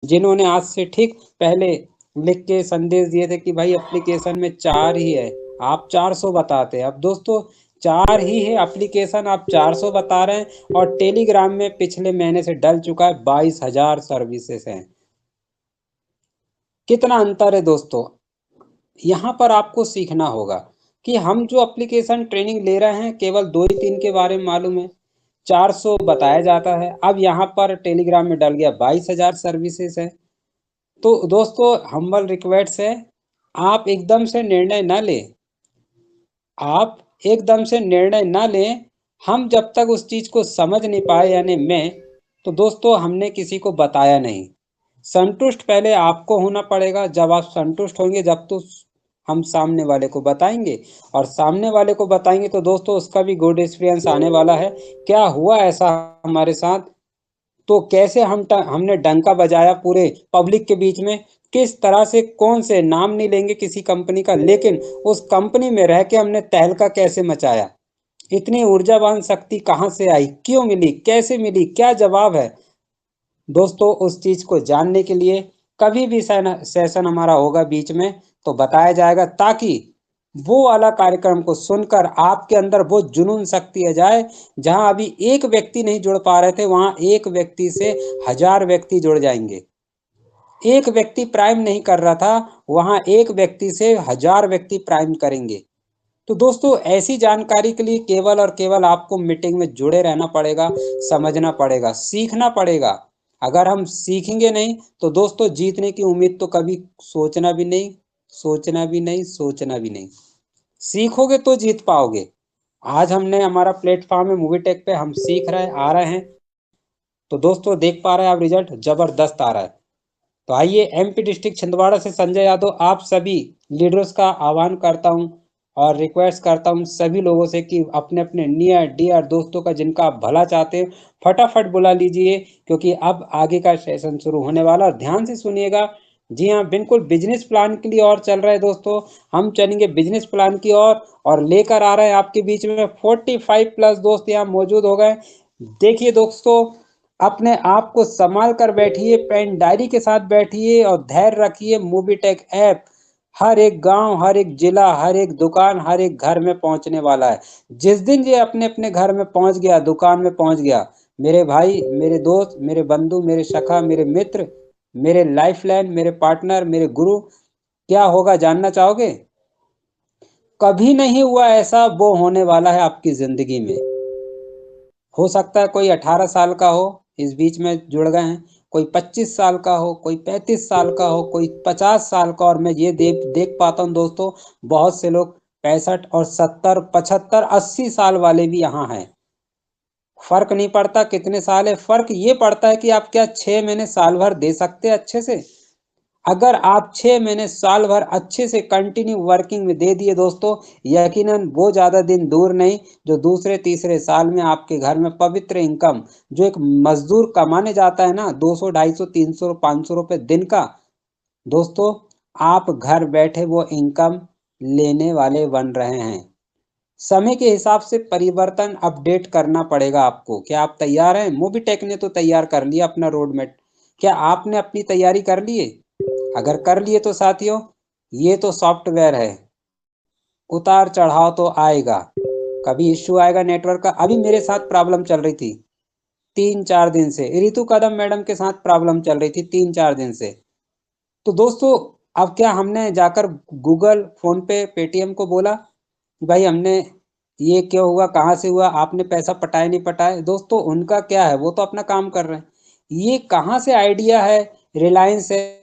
जिन्होंने आज से ठीक पहले लिख के संदेश दिए थे कि भाई एप्लीकेशन में 4 ही है, आप 400 बताते हैं। अब दोस्तों 4 ही है एप्लीकेशन, आप 400 बता रहे हैं, और टेलीग्राम में पिछले महीने से डल चुका है 22,000 सर्विसेज हैं। कितना अंतर है दोस्तों। यहाँ पर आपको सीखना होगा कि हम जो एप्लीकेशन ट्रेनिंग ले रहे हैं केवल 2 ही 3 के बारे में मालूम है, 400 बताया जाता है। अब यहाँ पर टेलीग्राम में डल गया 22,000 सर्विसेज है। तो दोस्तों हम्बल रिक्वेस्ट है, आप एकदम से निर्णय न लें, आप एकदम से निर्णय ना लें। हम जब तक उस चीज़ को समझ नहीं पाए, यानी मैं, तो दोस्तों हमने किसी को बताया नहीं। संतुष्ट पहले आपको होना पड़ेगा, जब आप संतुष्ट होंगे जब तो हम सामने वाले को बताएंगे, और सामने वाले को बताएंगे तो दोस्तों उसका भी गुड एक्सपीरियंस आने वाला है। क्या हुआ ऐसा हमारे साथ, तो कैसे हमने डंका बजाया पूरे पब्लिक के बीच में, किस तरह से, कौन से नाम नहीं लेंगे किसी कंपनी का, लेकिन उस कंपनी में रह के हमने तहलका कैसे मचाया, इतनी ऊर्जावान शक्ति कहाँ से आई, क्यों मिली, कैसे मिली, क्या जवाब है। दोस्तों उस चीज को जानने के लिए कभी भी सेशन हमारा होगा बीच में तो बताया जाएगा, ताकि वो वाला कार्यक्रम को सुनकर आपके अंदर वो जुनून शक्ति आ जाए। जहां अभी एक व्यक्ति नहीं जुड़ पा रहे थे, वहां एक व्यक्ति से 1000 व्यक्ति जुड़ जाएंगे। एक व्यक्ति प्राइम नहीं कर रहा था, वहां एक व्यक्ति से 1000 व्यक्ति प्राइम करेंगे। तो दोस्तों ऐसी जानकारी के लिए केवल और केवल आपको मीटिंग में जुड़े रहना पड़ेगा, समझना पड़ेगा, सीखना पड़ेगा। अगर हम सीखेंगे नहीं तो दोस्तों जीतने की उम्मीद तो कभी सोचना भी नहीं, सोचना भी नहीं, सोचना भी नहीं। सीखोगे तो जीत पाओगे। आज हमने हमारा प्लेटफॉर्म है मूवी टेक पे, हम सीख रहे हैं, आ रहे हैं, तो दोस्तों देख पा रहे हैं आप, रिजल्ट जबरदस्त आ रहा है। तो आइए एमपी डिस्ट्रिक्ट छिंदवाड़ा से संजय यादव आप सभी लीडर्स का आह्वान करता हूं और रिक्वेस्ट करता हूं सभी लोगों से कि अपने अपने नियर डियर दोस्तों का जिनका आप भला चाहते हैं फटाफट बुला लीजिए, क्योंकि अब आगे का सेशन शुरू होने वाला है। ध्यान से सुनिएगा। जी हाँ, बिल्कुल बिजनेस प्लान के लिए और चल रहे हैं दोस्तों, हम चलेंगे बिजनेस प्लान की ओर, और लेकर आ रहे हैं आपके बीच में 45 प्लस दोस्त यहाँ मौजूद हो गए। देखिए दोस्तों, अपने आप को संभाल कर बैठिए, पेन डायरी के साथ बैठिए और धैर्य रखिए। मूवीटेक ऐप हर एक गांव, हर एक जिला, हर एक दुकान, हर एक घर में पहुंचने वाला है। जिस दिन ये अपने अपने घर में पहुंच गया, दुकान में पहुंच गया, मेरे भाई, मेरे दोस्त, मेरे बंधु, मेरे सखा, मेरे मित्र, मेरे लाइफलाइन, मेरे पार्टनर, मेरे गुरु, क्या होगा जानना चाहोगे? कभी नहीं हुआ ऐसा, वो होने वाला है आपकी जिंदगी में। हो सकता है कोई 18 साल का हो, इस बीच में जुड़ गए हैं, कोई 25 साल का हो, कोई 35 साल का हो, कोई 50 साल का, और मैं ये देख पाता हूँ दोस्तों, बहुत से लोग 65 और 70, 75, 80 साल वाले भी यहाँ हैं। फर्क नहीं पड़ता कितने साल है, फर्क ये पड़ता है कि आप क्या 6 महीने साल भर दे सकते हैं अच्छे से। अगर आप 6 महीने साल भर अच्छे से कंटिन्यू वर्किंग में दे दिए दोस्तों, यकीनन वो ज़्यादा दिन दूर नहीं, जो दूसरे तीसरे साल में आपके घर में पवित्र इनकम, जो एक मजदूर कमाने जाता है ना 200, 250, 300, 500 रुपये दिन का, दोस्तों आप घर बैठे वो इनकम लेने वाले बन रहे हैं। समय के हिसाब से परिवर्तन अपडेट करना पड़ेगा आपको। क्या आप तैयार हैं? मोबीटेक ने तो तैयार कर लिया अपना रोड मैप, क्या आपने अपनी तैयारी कर ली है? अगर कर लिए तो साथियों, ये तो सॉफ्टवेयर है, उतार चढ़ाव तो आएगा, कभी इश्यू आएगा नेटवर्क का। अभी मेरे साथ प्रॉब्लम चल रही थी 3-4 दिन से, रितु कदम मैडम के साथ प्रॉब्लम चल रही थी 3-4 दिन से। तो दोस्तों अब क्या, हमने जाकर गूगल, फोन पे, पेटीएम को बोला कि भाई हमने ये क्यों हुआ, कहाँ से हुआ, आपने पैसा पटाए नहीं पटाए? दोस्तों उनका क्या है, वो तो अपना काम कर रहे हैं। ये कहाँ से आइडिया है, रिलायंस है,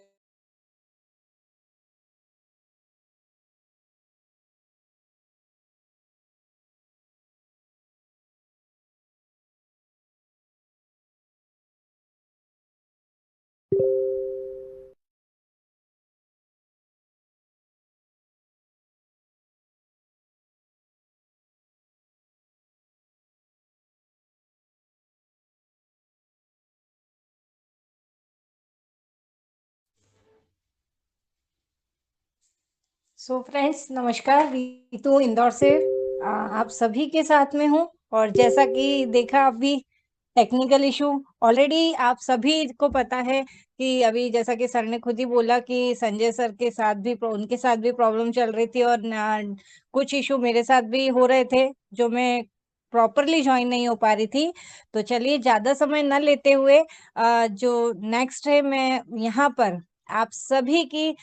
सो फ्रेंड्स, नमस्कार। रीतु इंदौर से आप सभी के साथ में हूँ। और जैसा कि देखा अभी टेक्निकल इशू। ऑलरेडी आप सभी को पता है कि अभी जैसा कि सर ने खुद ही बोला कि संजय सर के साथ भी उनके साथ भी प्रॉब्लम चल रही थी, और कुछ इशू मेरे साथ भी हो रहे थे जो मैं प्रॉपरली ज्वाइन नहीं हो पा रही थी। तो चलिए ज्यादा समय न लेते हुए जो नेक्स्ट है, मैं यहाँ पर आप सभी की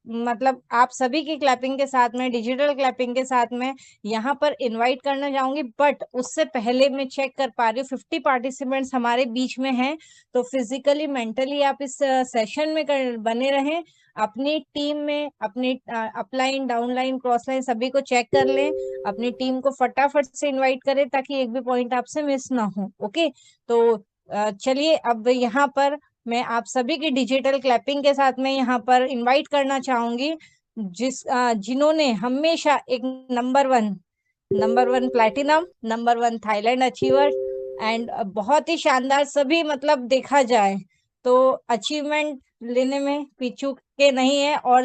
मतलब आप सभी की क्लैपिंग के साथ में, डिजिटल क्लैपिंग के साथ में यहाँ पर इनवाइट करना चाहूंगी। बट उससे पहले मैं चेक कर पा रही हूँ 50 पार्टिसिपेंट्स हमारे बीच में हैं। तो फिजिकली मेंटली आप इस सेशन में बने रहें। अपनी टीम में अपनी अपलाइन, डाउनलाइन, क्रॉस लाइन सभी को चेक कर लें। अपनी टीम को फटाफट से इनवाइट करें ताकि एक भी पॉइंट आपसे मिस ना हो। ओके, तो चलिए अब यहाँ पर मैं आप सभी की डिजिटल क्लैपिंग के साथ में यहाँ पर इनवाइट करना चाहूंगी जिन्होंने हमेशा एक number one platinum, number one Thailand achiever, and बहुत ही शानदार सभी, मतलब देखा जाए तो अचीवमेंट लेने में पीछू के नहीं है। और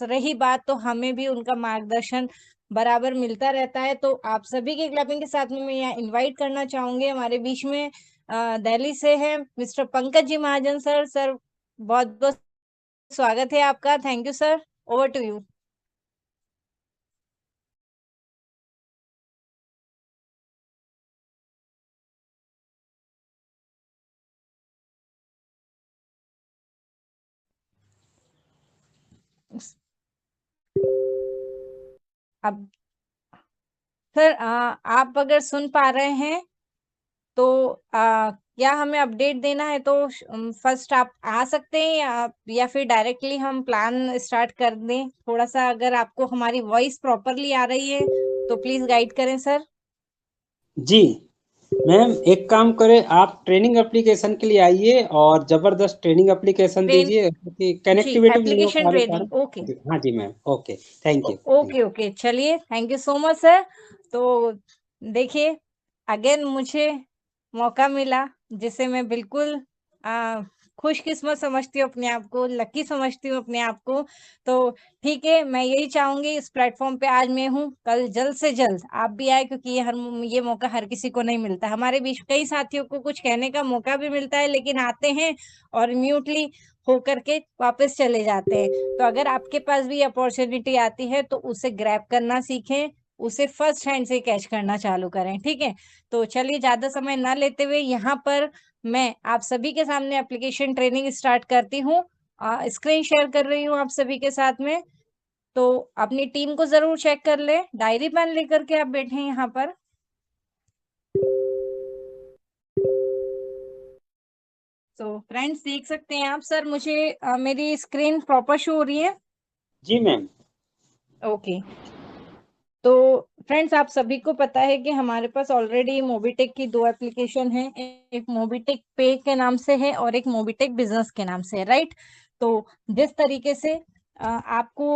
रही बात, तो हमें भी उनका मार्गदर्शन बराबर मिलता रहता है। तो आप सभी के क्लैपिंग के साथ में मैं यहाँ इनवाइट करना चाहूंगी हमारे बीच में दिल्ली से है mister Pankaj ji Mahajan sir. Sir बहुत बहुत स्वागत है आपका। Thank you sir, over to you. अब सर आप अगर सुन पा रहे हैं तो क्या हमें अपडेट देना है? तो फर्स्ट आप आ सकते हैं या फिर डायरेक्टली हम प्लान स्टार्ट कर दें? थोड़ा सा अगर आपको हमारी वॉइस प्रॉपरली आ रही है तो प्लीज गाइड करें सर। जी मैम, एक काम करें, आप ट्रेनिंग एप्लीकेशन के लिए आइए और जबरदस्त ट्रेनिंग एप्लीकेशन ट्रेन दीजिए, क्योंकि जी, कनेक्टिविटी नहीं हो एप्लीकेशन पा रही कारण। ट्रेनिंग। ओके हाँ जी ma'am, okay, thank you. Okay okay, चलिए thank you so much sir. तो देखिए, अगेन मुझे मौका मिला जिसे मैं बिल्कुल आ, खुशकिस्मत समझती हूँ अपने आप को, लकी समझती हूँ अपने आप को। तो ठीक है, मैं यही चाहूंगी इस प्लेटफॉर्म पे आज मैं हूँ, कल जल्द से जल्द आप भी आए, क्योंकि ये मौका हर किसी को नहीं मिलता। हमारे बीच कई साथियों को कुछ कहने का मौका भी मिलता है, लेकिन आते हैं और म्यूटली होकर के वापस चले जाते हैं। तो अगर आपके पास भी अपॉर्चुनिटी आती है तो उसे ग्रैब करना सीखें, उसे फर्स्ट हैंड से कैच करना चालू करें। ठीक है, तो चलिए ज्यादा समय ना लेते हुए यहाँ पर मैं आप सभी के सामने एप्लीकेशन ट्रेनिंग स्टार्ट करती हूँ। स्क्रीन शेयर कर रही हूँ आप सभी के साथ में। तो अपनी टीम को जरूर चेक कर ले, डायरी पेन लेकर के आप बैठे हैं यहाँ पर। तो फ्रेंड्स देख सकते हैं आप सर, मुझे मेरी स्क्रीन प्रॉपर शो हो रही है? जी मैम। ओके, तो फ्रेंड्स आप सभी को पता है कि हमारे पास ऑलरेडी मोबिटेक की दो एप्लीकेशन है। एक मोबिटेक पे के नाम से है और एक मोबिटेक बिजनेस के नाम से है, राइट? तो जिस तरीके से आपको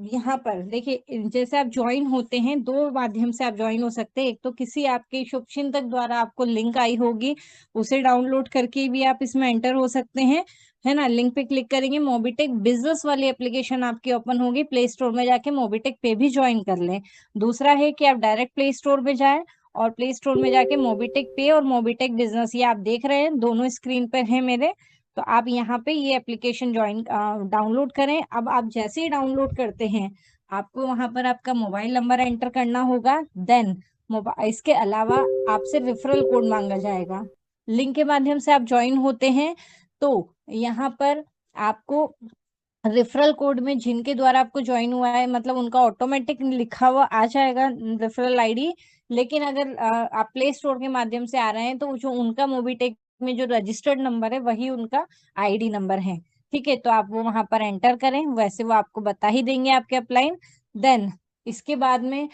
यहाँ पर देखिए, जैसे आप ज्वाइन होते हैं, दो माध्यम से आप ज्वाइन हो सकते हैं। एक तो किसी आपके शुभचिंतक द्वारा आपको लिंक आई होगी, उसे डाउनलोड करके भी आप इसमें एंटर हो सकते हैं, है ना? लिंक पे क्लिक करेंगे, मोबिटेक बिजनेस वाली एप्लीकेशन आपकी ओपन होगी। प्ले स्टोर में जाके मोबिटेक पे भी ज्वाइन कर लें। दूसरा है कि आप डायरेक्ट प्ले स्टोर में जाएं और प्ले स्टोर में जाके मोबिटेक पे और मोबिटेक बिजनेस, ये आप देख रहे हैं दोनों स्क्रीन पर है मेरे। तो आप यहाँ पे ये एप्लीकेशन ज्वाइन डाउनलोड करें। अब आप जैसे ही डाउनलोड करते हैं, आपको वहां पर आपका मोबाइल नंबर एंटर करना होगा। देन इसके अलावा आपसे रेफरल कोड मांगा जाएगा। लिंक के माध्यम से आप ज्वाइन होते हैं तो यहाँ पर आपको रेफरल कोड में जिनके द्वारा आपको ज्वाइन हुआ है, मतलब उनका ऑटोमेटिक लिखा हुआ आ जाएगा रेफरल आईडी। लेकिन अगर आप प्ले स्टोर के माध्यम से आ रहे हैं तो जो उनका मोबिटेक में जो रजिस्टर्ड नंबर है वही उनका आईडी नंबर है। ठीक है, तो आप वो वहां पर एंटर करें, वैसे वो आपको बता ही देंगे आपके अपलाइन। देन इसके बाद में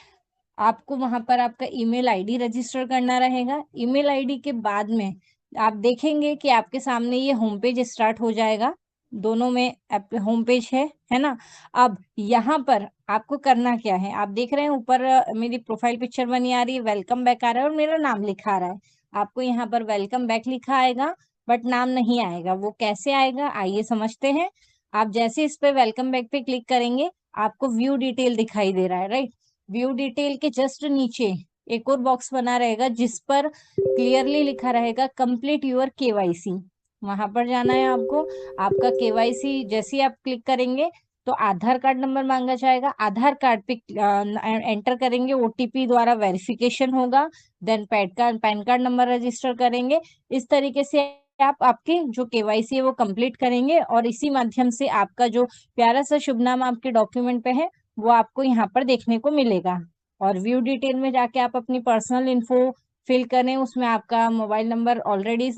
आपको वहां पर आपका ईमेल आईडी रजिस्टर करना रहेगा। ईमेल आईडी के बाद में आप देखेंगे कि आपके सामने ये होम पेज स्टार्ट हो जाएगा। दोनों में होम पेज है ना? अब यहाँ पर आपको करना क्या है, आप देख रहे हैं ऊपर मेरी प्रोफाइल पिक्चर बनी आ रही है, वेलकम बैक आ रहा है और मेरा नाम लिखा आ रहा है। आपको यहाँ पर वेलकम बैक लिखा आएगा बट नाम नहीं आएगा। वो कैसे आएगा आइए समझते हैं। आप जैसे इस पे वेलकम बैक पे क्लिक करेंगे, आपको व्यू डिटेल दिखाई दे रहा है, राइट? व्यू डिटेल के जस्ट नीचे एक और बॉक्स बना रहेगा जिस पर क्लियरली लिखा रहेगा कंप्लीट यूर केवाईसी। वहां पर जाना है आपको। आपका केवाईसी जैसे ही आप क्लिक करेंगे तो आधार कार्ड नंबर मांगा जाएगा, आधार कार्ड पे एंटर करेंगे, ओटीपी द्वारा वेरिफिकेशन होगा, then PAN card number register करेंगे। इस तरीके से आप आपके जो केवाईसी है वो कंप्लीट करेंगे और इसी माध्यम से आपका जो प्यारा सा शुभ नाम आपके डॉक्यूमेंट पे है वो आपको यहाँ पर देखने को मिलेगा। और व्यू डिटेल में जाके आप अपनी पर्सनल इन्फो फिल करें, उसमें आपका मोबाइल नंबर ऑलरेडी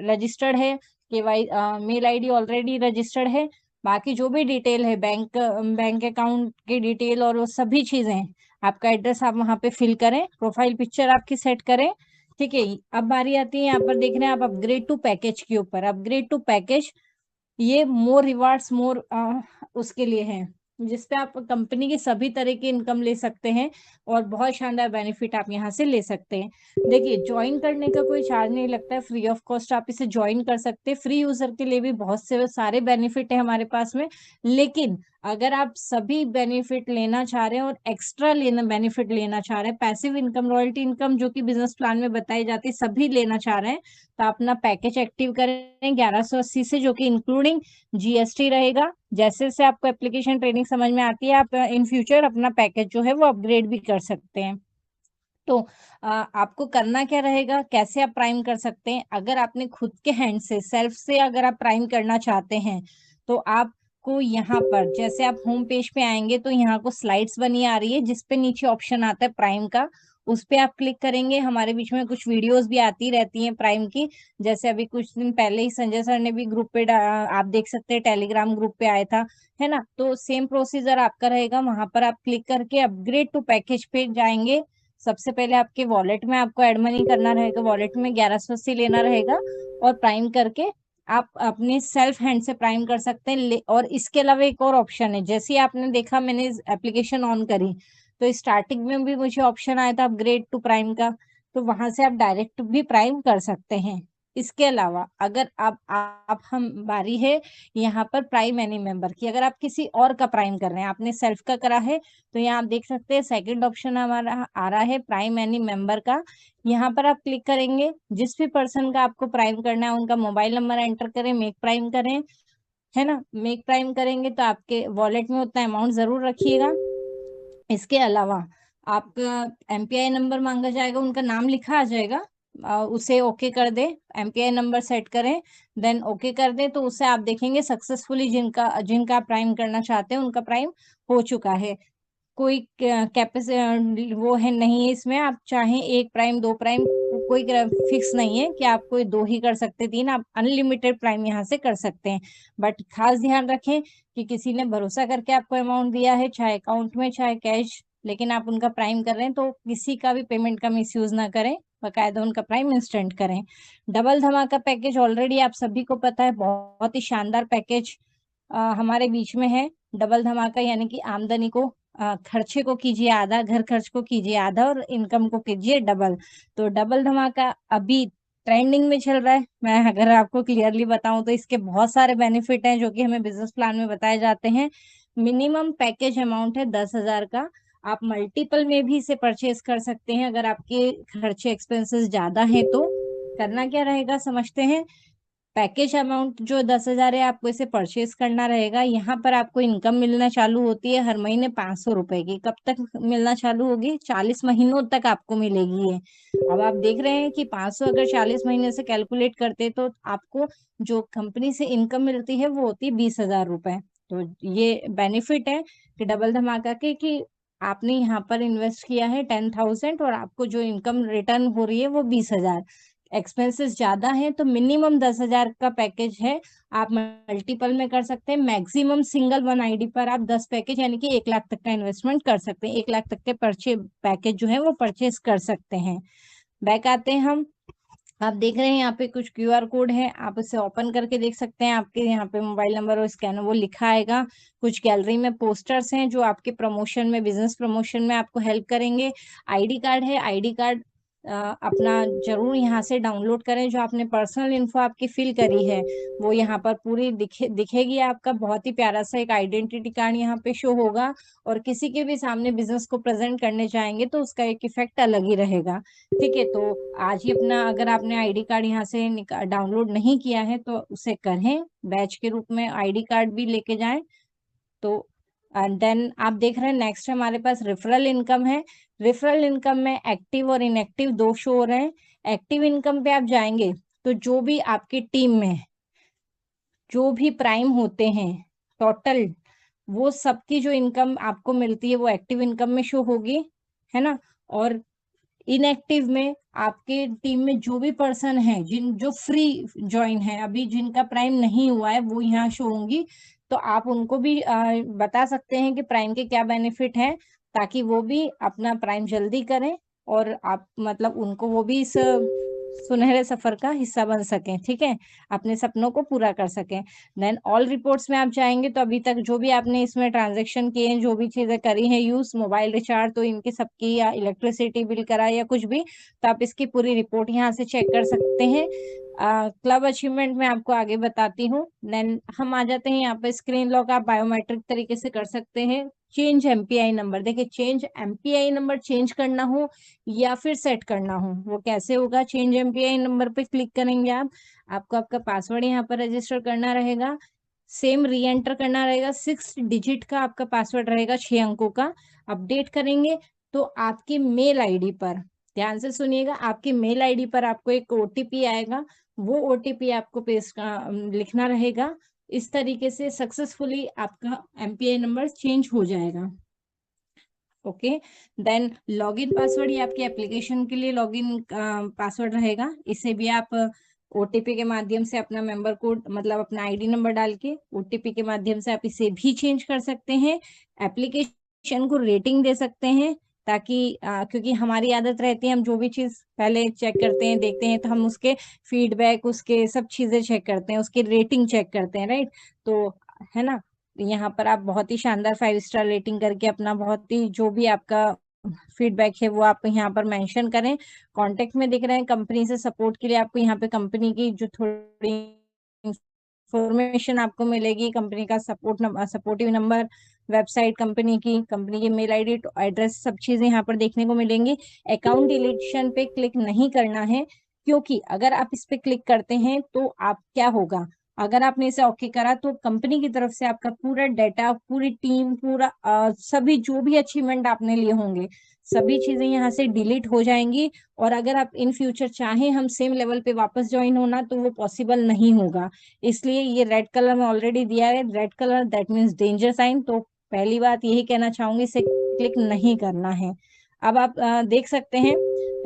रजिस्टर्ड है, केवाई मेल आईडी ऑलरेडी रजिस्टर्ड है, बाकी जो भी डिटेल है बैंक अकाउंट की डिटेल और वो सभी चीजें, आपका एड्रेस आप वहां पे फिल करें, प्रोफाइल पिक्चर आपकी सेट करें। ठीक है, अब बारी आती है यहाँ पर देख रहे हैं आप अपग्रेड टू पैकेज के ऊपर। अपग्रेड टू पैकेज ये मोर रिवार्ड्स मोर उसके लिए है, जिसपे आप कंपनी की सभी तरह की इनकम ले सकते हैं और बहुत शानदार बेनिफिट आप यहाँ से ले सकते हैं। देखिए, ज्वाइन करने का कोई चार्ज नहीं लगता है, फ्री ऑफ कॉस्ट आप इसे ज्वाइन कर सकते हैं। फ्री यूजर के लिए भी बहुत से सारे बेनिफिट है हमारे पास में, लेकिन अगर आप सभी बेनिफिट लेना चाह रहे हैं और एक्स्ट्रा लेना बेनिफिट लेना चाह रहे हैं, पैसिव इनकम, रॉयल्टी इनकम जो कि बिजनेस प्लान में बताई जाती है, सभी लेना चाह रहे हैं, तो अपना पैकेज एक्टिव करें 1180 से, जो कि इंक्लूडिंग जीएसटी रहेगा। जैसे जैसे आपको एप्लीकेशन ट्रेनिंग समझ में आती है, आप इन फ्यूचर अपना पैकेज जो है वो अपग्रेड भी कर सकते हैं। तो आपको करना क्या रहेगा, कैसे आप प्राइम कर सकते हैं? अगर आपने खुद के हैंड से सेल्फ से अगर आप प्राइम करना चाहते हैं तो आपको यहाँ पर जैसे आप होम पेज पे आएंगे तो यहाँ को स्लाइड्स बनी आ रही है, जिसपे नीचे ऑप्शन आता है प्राइम का, उस पे आप क्लिक करेंगे। हमारे बीच में कुछ वीडियोस भी आती रहती हैं प्राइम की, जैसे अभी कुछ दिन पहले ही संजय सर ने भी ग्रुप पे आप देख सकते हैं, टेलीग्राम ग्रुप पे आया था, है ना। तो सेम प्रोसीजर आपका रहेगा, वहां पर आप क्लिक करके अपग्रेड टू पैकेज पे जाएंगे। सबसे पहले आपके वॉलेट में आपको एड मनी करना रहेगा, वॉलेट में 1180 लेना रहेगा और प्राइम करके आप अपने सेल्फ हैंड से प्राइम कर सकते हैं। और इसके अलावा एक और ऑप्शन है, जैसे ही आपने देखा मैंने एप्लीकेशन ऑन करी तो स्टार्टिंग में भी मुझे ऑप्शन आया था अपग्रेड टू प्राइम का, तो वहां से आप डायरेक्ट भी प्राइम कर सकते हैं। इसके अलावा अगर आप हम बारी है यहाँ पर प्राइम एनी मेंबर की, अगर आप किसी और का प्राइम कर रहे हैं, आपने सेल्फ का करा है, तो यहाँ आप देख सकते हैं सेकंड ऑप्शन हमारा आ रहा है प्राइम एनी मेंबर का। यहाँ पर आप क्लिक करेंगे, जिस भी पर्सन का आपको प्राइम करना है उनका मोबाइल नंबर एंटर करें, मेक प्राइम करें, है ना। मेक प्राइम करेंगे तो आपके वॉलेट में उतना अमाउंट जरूर रखिएगा। इसके अलावा आपका एमपीआई नंबर मांगा जाएगा, उनका नाम लिखा आ जाएगा, उसे ओके कर दे, एमपीआई नंबर सेट करें, देन ओके कर दे, तो उससे आप देखेंगे सक्सेसफुली जिनका जिनका आप प्राइम करना चाहते हैं उनका प्राइम हो चुका है। कोई कैपेसिटी वो है नहीं है इसमें, आप चाहें एक प्राइम दो प्राइम, कोई फिक्स नहीं है कि आप कोई दो ही कर सकते, तीन, आप अनलिमिटेड प्राइम यहाँ से कर सकते हैं। बट खास ध्यान रखें कि किसी ने भरोसा करके आपको अमाउंट दिया है, चाहे अकाउंट में चाहे कैश, लेकिन आप उनका प्राइम कर रहे हैं तो किसी का भी पेमेंट का मिसयूज ना करें, बकायदा उनका प्राइम इंस्टेंट करें। डबल धमाका पैकेज ऑलरेडी आप सभी को पता है, बहुत ही शानदार पैकेज हमारे बीच में है। डबल धमाका यानी कि आमदनी को खर्चे को कीजिए आधा, घर खर्च को कीजिए आधा और इनकम को कीजिए डबल। तो डबल धमाका अभी ट्रेंडिंग में चल रहा है। मैं अगर आपको क्लियरली बताऊं तो इसके बहुत सारे बेनिफिट हैं जो कि हमें बिजनेस प्लान में बताए जाते हैं। मिनिमम पैकेज अमाउंट है 10,000 का, आप मल्टीपल में भी इसे परचेज कर सकते हैं अगर आपके खर्चे एक्सपेंसेस ज्यादा हैं तो। करना क्या रहेगा समझते हैं। पैकेज अमाउंट जो 10,000 है आपको इसे परचेज करना रहेगा। यहाँ पर आपको इनकम मिलना चालू होती है हर महीने 500 रुपए की। कब तक मिलना चालू होगी? 40 महीनों तक आपको मिलेगी ये। अब आप देख रहे हैं कि 500 अगर 40 महीने से कैलकुलेट करते तो आपको जो कंपनी से इनकम मिलती है वो होती है 20,000 रुपए। तो ये बेनिफिट है कि डबल धमाका के कि आपने यहाँ पर इन्वेस्ट किया है 10,000 और आपको जो इनकम रिटर्न हो रही है वो 20,000। एक्सपेंसेस ज्यादा है तो मिनिमम 10,000 का पैकेज है, आप मल्टीपल में कर सकते हैं। मैक्सिमम सिंगल वन आईडी पर आप 10 पैकेज यानी कि 1 लाख तक का इन्वेस्टमेंट कर सकते हैं, 1 लाख तक के पैकेज जो है वो परचेज कर सकते हैं। बैक आते हैं हम। आप देख रहे हैं यहाँ पे कुछ क्यूआर कोड है, आप इसे ओपन करके देख सकते हैं। आपके यहाँ पे मोबाइल नंबर और स्कैनर वो लिखा आएगा। कुछ गैलरी में पोस्टर्स हैं जो आपके प्रमोशन में, बिजनेस प्रमोशन में आपको हेल्प करेंगे। आईडी कार्ड है, आईडी कार्ड अपना जरूर यहाँ से डाउनलोड करें। जो आपने पर्सनल इन्फो आपकी फिल करी है वो यहाँ पर पूरी दिखेगी। आपका बहुत ही प्यारा सा एक आइडेंटिटी कार्ड यहाँ पे शो होगा, और किसी के भी सामने बिजनेस को प्रेजेंट करने जाएंगे तो उसका एक इफेक्ट अलग ही रहेगा। ठीक है, तो आज ही अपना, अगर आपने आईडी कार्ड यहाँ से डाउनलोड नहीं किया है तो उसे करें, बैच के रूप में आईडी कार्ड भी लेके जाएं। तो एंड देन आप देख रहे हैं नेक्स्ट हमारे पास रेफरल इनकम है। रेफरल इनकम में एक्टिव और इनएक्टिव दो शो हो रहे हैं। एक्टिव इनकम पे आप जाएंगे तो जो भी आपकी टीम में जो भी प्राइम होते हैं टोटल, वो सबकी जो इनकम आपको मिलती है वो एक्टिव इनकम में शो होगी, है ना। और इनएक्टिव में आपके टीम में जो भी पर्सन है जिन जो फ्री ज्वाइन है, अभी जिनका प्राइम नहीं हुआ है, वो यहाँ शो होंगी। तो आप उनको भी बता सकते हैं कि प्राइम के क्या बेनिफिट हैं, ताकि वो भी अपना प्राइम जल्दी करें और आप मतलब उनको वो भी इस सुनहरे सफर का हिस्सा बन सकें। ठीक है, अपने सपनों को पूरा कर सकें। देन ऑल रिपोर्ट्स में आप जाएंगे तो अभी तक जो भी आपने इसमें ट्रांजेक्शन किए हैं, जो भी चीजें करी हैं, यूज मोबाइल रिचार्ज तो इनकी सबकी, या इलेक्ट्रिसिटी बिल करा या कुछ भी, तो आप इसकी पूरी रिपोर्ट यहाँ से चेक कर सकते हैं। क्लब अचीवमेंट में आपको आगे बताती हूँ। देन हम आ जाते हैं यहाँ पे स्क्रीन लॉक आप बायोमेट्रिक तरीके से कर सकते हैं। चेंज एमपीआई नंबर, देखिए चेंज एमपीआई नंबर चेंज करना हो या फिर सेट करना हो वो कैसे होगा। चेंज एमपीआई नंबर पे क्लिक करेंगे आप, आपको आपका पासवर्ड यहाँ पर रजिस्टर करना रहेगा, सेम री एंटर करना रहेगा, 6 डिजिट का आपका पासवर्ड रहेगा, 6 अंकों का। अपडेट करेंगे तो आपकी मेल आईडी पर, ध्यान से सुनिएगा, आपकी मेल आईडी पर आपको एक ओटीपी आएगा, वो ओटीपी आपको पेस्ट लिखना रहेगा। इस तरीके से सक्सेसफुली आपका एमपीआई नंबर चेंज हो जाएगा। ओके, देन लॉगिन पासवर्ड, ये आपके एप्लीकेशन के लिए लॉगिन पासवर्ड रहेगा। इसे भी आप ओटीपी के माध्यम से अपना मेंबर कोड मतलब अपना आईडी नंबर डाल के ओटीपी के माध्यम से आप इसे भी चेंज कर सकते हैं। एप्लीकेशन को रेटिंग दे सकते हैं, ताकि क्योंकि हमारी आदत रहती है हम जो भी चीज पहले चेक करते हैं देखते हैं तो हम उसके फीडबैक, उसके सब चीजें चेक करते हैं, उसकी रेटिंग चेक करते हैं, राइट। तो है ना, यहाँ पर आप बहुत ही शानदार 5 स्टार रेटिंग करके अपना बहुत ही जो भी आपका फीडबैक है वो आप यहाँ पर मेंशन करें। कांटेक्ट में दिख रहे हैं कंपनी से सपोर्ट के लिए, आपको यहाँ पे कंपनी की जो थोड़ी इंफॉर्मेशन आपको मिलेगी, कंपनी का सपोर्टिव नंबर, वेबसाइट कंपनी की, कंपनी की मेल आईडी, एड्रेस, सब चीजें यहाँ पर देखने को मिलेंगी। अकाउंट डिलीशन पे क्लिक नहीं करना है, क्योंकि अगर आप इस पे क्लिक करते हैं तो आप क्या होगा, अगर आपने इसे ओके करा तो कंपनी की तरफ से आपका पूरा डाटा, पूरी टीम, पूरा सभी जो भी अचीवमेंट आपने लिए होंगे सभी चीजें यहाँ से डिलीट हो जाएंगी। और अगर आप इन फ्यूचर चाहें हम सेम लेवल पे वापस ज्वाइन होना तो वो पॉसिबल नहीं होगा। इसलिए ये रेड कलर में ऑलरेडी दिया है, red colour that means danger sign. तो पहली बात यही कहना चाहूंगी, इसे क्लिक नहीं करना है। अब आप देख सकते हैं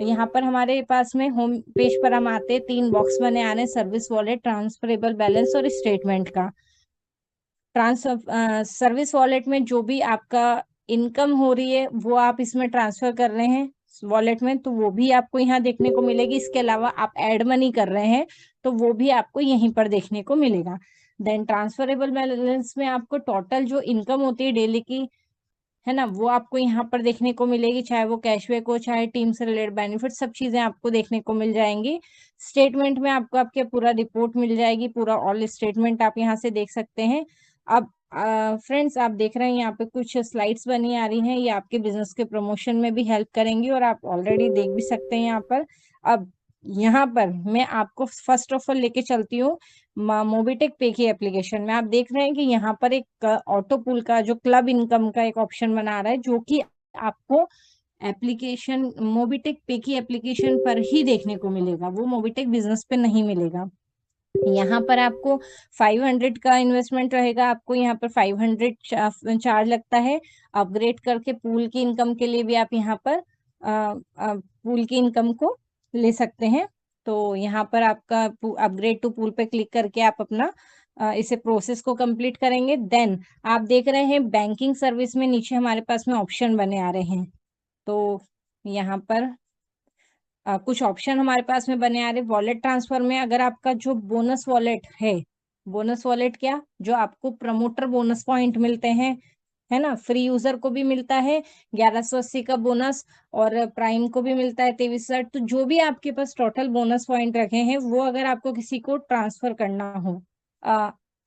यहाँ पर हमारे पास में होम पेज पर हम आते, 3 बॉक्स बने आ रहे हैं, सर्विस वॉलेट, ट्रांसफरेबल बैलेंस और स्टेटमेंट का। सर्विस वॉलेट में जो भी आपका इनकम हो रही है वो आप इसमें ट्रांसफर कर रहे हैं वॉलेट में, तो वो भी आपको यहाँ देखने को मिलेगी। इसके अलावा आप एड मनी कर रहे हैं तो वो भी आपको यहीं पर देखने को मिलेगा। देन ट्रांसफरेबल बैलेंस में आपको टोटल जो इनकम होती है डेली की, है ना, वो आपको यहाँ पर देखने को मिलेगी, चाहे वो कैशबैक हो, चाहे टीम से रिलेटेड बेनिफिट, सब चीजें आपको देखने को मिल जाएंगी। स्टेटमेंट में आपको आपके पूरा रिपोर्ट मिल जाएगी, पूरा ऑल स्टेटमेंट आप यहाँ से देख सकते हैं। अब फ्रेंड्स आप देख रहे हैं यहाँ पे कुछ स्लाइड्स बनी आ रही हैं, ये आपके बिजनेस के प्रमोशन में भी हेल्प करेंगी और आप ऑलरेडी देख भी सकते हैं यहाँ पर। अब यहाँ पर मैं आपको फर्स्ट ऑफ ऑल लेके चलती हूँ मोबिटेक पे की एप्लीकेशन में। आप देख रहे हैं कि यहाँ पर एक ऑटो पुल का जो क्लब इनकम का एक ऑप्शन बना रहा है, जो कि आपको एप्लीकेशन मोबिटेक पे की एप्लीकेशन पर ही देखने को मिलेगा, वो मोबिटेक बिजनेस पे नहीं मिलेगा। यहाँ पर आपको 500 का इन्वेस्टमेंट रहेगा, आपको यहाँ पर 500 चार्ज लगता है। अपग्रेड करके पूल की इनकम के लिए भी आप यहाँ पर पूल की इनकम को ले सकते हैं। तो यहाँ पर आपका अपग्रेड टू पूल पे क्लिक करके आप अपना इसे प्रोसेस को कंप्लीट करेंगे। देन आप देख रहे हैं बैंकिंग सर्विस में नीचे हमारे पास में ऑप्शन बने आ रहे हैं। तो यहाँ पर कुछ ऑप्शन हमारे पास में बने आ रहे। वॉलेट ट्रांसफर में अगर आपका जो बोनस वॉलेट है, बोनस वॉलेट क्या, जो आपको प्रमोटर बोनस पॉइंट मिलते हैं, है ना। फ्री यूजर को भी मिलता है 1180 का बोनस, और प्राइम को भी मिलता है 2300। तो जो भी आपके पास टोटल बोनस पॉइंट रखे हैं, वो अगर आपको किसी को ट्रांसफर करना हो,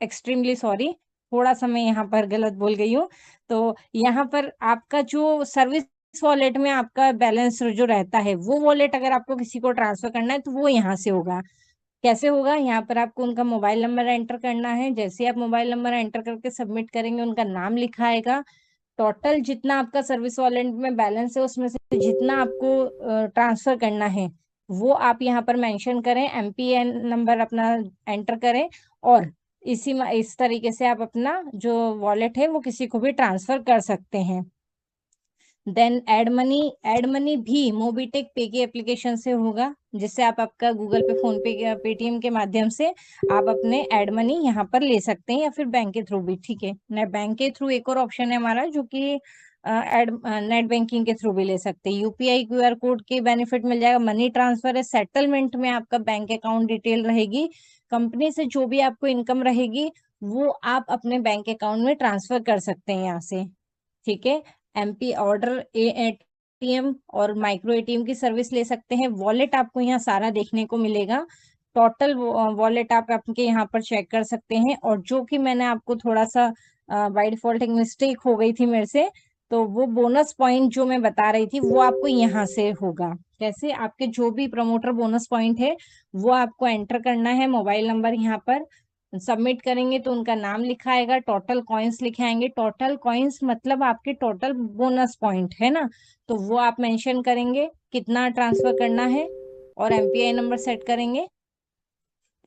एक्सट्रीमली सॉरी, थोड़ा सा मैं यहाँ पर गलत बोल गई हूँ। तो यहाँ पर आपका जो सर्विस वॉलेट में आपका बैलेंस जो रहता है, वो वॉलेट अगर आपको किसी को ट्रांसफर करना है तो वो यहाँ से होगा। कैसे होगा? यहाँ पर आपको उनका मोबाइल नंबर एंटर करना है। जैसे आप मोबाइल नंबर एंटर करके सबमिट करेंगे, उनका नाम लिखा आएगा। टोटल जितना आपका सर्विस वॉलेट में बैलेंस है, उसमें से जितना आपको ट्रांसफर करना है, वो आप यहाँ पर मेंशन करें, एमपीएन नंबर अपना एंटर करें, और इस तरीके से आप अपना जो वॉलेट है वो किसी को भी ट्रांसफर कर सकते हैं। देन ऐड मनी भी मोबीटेक पे की एप्लीकेशन से होगा, जिससे आप आपका गूगल पे, फोन पे, पेटीएम के माध्यम से आप अपने ऐड मनी यहाँ पर ले सकते हैं, या फिर बैंक के थ्रू भी, ठीक है। बैंक के थ्रू एक और ऑप्शन है हमारा, जो कि एड नेट बैंकिंग के थ्रू भी ले सकते हैं। यूपीआई क्यूआर कोड के बेनिफिट मिल जाएगा। मनी ट्रांसफर है, सेटलमेंट में आपका बैंक अकाउंट डिटेल रहेगी, कंपनी से जो भी आपको इनकम रहेगी वो आप अपने बैंक अकाउंट में ट्रांसफर कर सकते हैं यहाँ से, ठीक है। एमपी ऑर्डर, एटीएम और माइक्रो एटीएम की सर्विस ले सकते हैं। वॉलेट आपको यहाँ सारा देखने को मिलेगा, टोटल वॉलेट आप आपके यहाँ पर चेक कर सकते हैं। और जो कि मैंने आपको थोड़ा सा बाय डिफॉल्ट एक मिस्टेक हो गई थी मेरे से, तो वो बोनस पॉइंट जो मैं बता रही थी वो आपको यहाँ से होगा। जैसे आपके जो भी प्रमोटर बोनस पॉइंट है वो आपको एंटर करना है, मोबाइल नंबर यहाँ पर सबमिट करेंगे तो उनका नाम लिखा आएगा, टोटल कॉइन्स लिखे आएंगे। टोटल कॉइन्स मतलब आपके टोटल बोनस पॉइंट है ना, तो वो आप मेंशन करेंगे कितना ट्रांसफर करना है, और एमपीआई नंबर सेट करेंगे।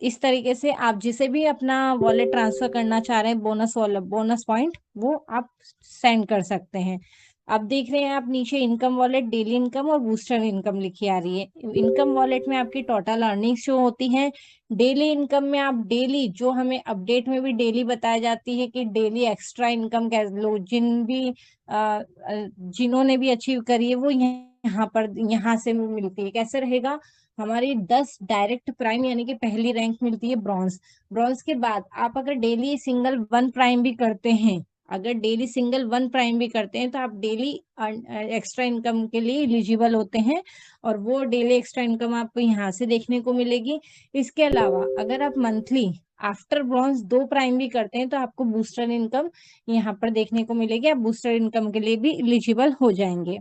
इस तरीके से आप जिसे भी अपना वॉलेट ट्रांसफर करना चाह रहे हैं बोनस पॉइंट, वो आप सेंड कर सकते हैं। अब देख रहे हैं आप नीचे इनकम वॉलेट, डेली इनकम और बूस्टर इनकम लिखी आ रही है। इनकम वॉलेट में आपकी टोटल अर्निंग शो होती है। डेली इनकम में आप डेली, जो हमें अपडेट में भी डेली बताया जाती है कि डेली एक्स्ट्रा इनकम कैसे लोग जिन्होंने भी अचीव करी है, वो यहाँ पर यहाँ से मिलती है। कैसे रहेगा? हमारी 10 डायरेक्ट प्राइम यानी कि पहली रैंक मिलती है ब्रॉन्ज। ब्रॉन्ज के बाद आप अगर डेली सिंगल 1 प्राइम भी करते हैं, अगर डेली सिंगल 1 प्राइम भी करते हैं तो आप डेली एक्स्ट्रा इनकम के लिए एलिजिबल होते हैं, और वो डेली एक्स्ट्रा इनकम आपको यहाँ से देखने को मिलेगी। इसके अलावा अगर आप मंथली आफ्टर ब्रॉन्ज 2 प्राइम भी करते हैं तो आपको बूस्टर इनकम यहाँ पर देखने को मिलेगी। आप बूस्टर इनकम के लिए भी एलिजिबल हो जाएंगे।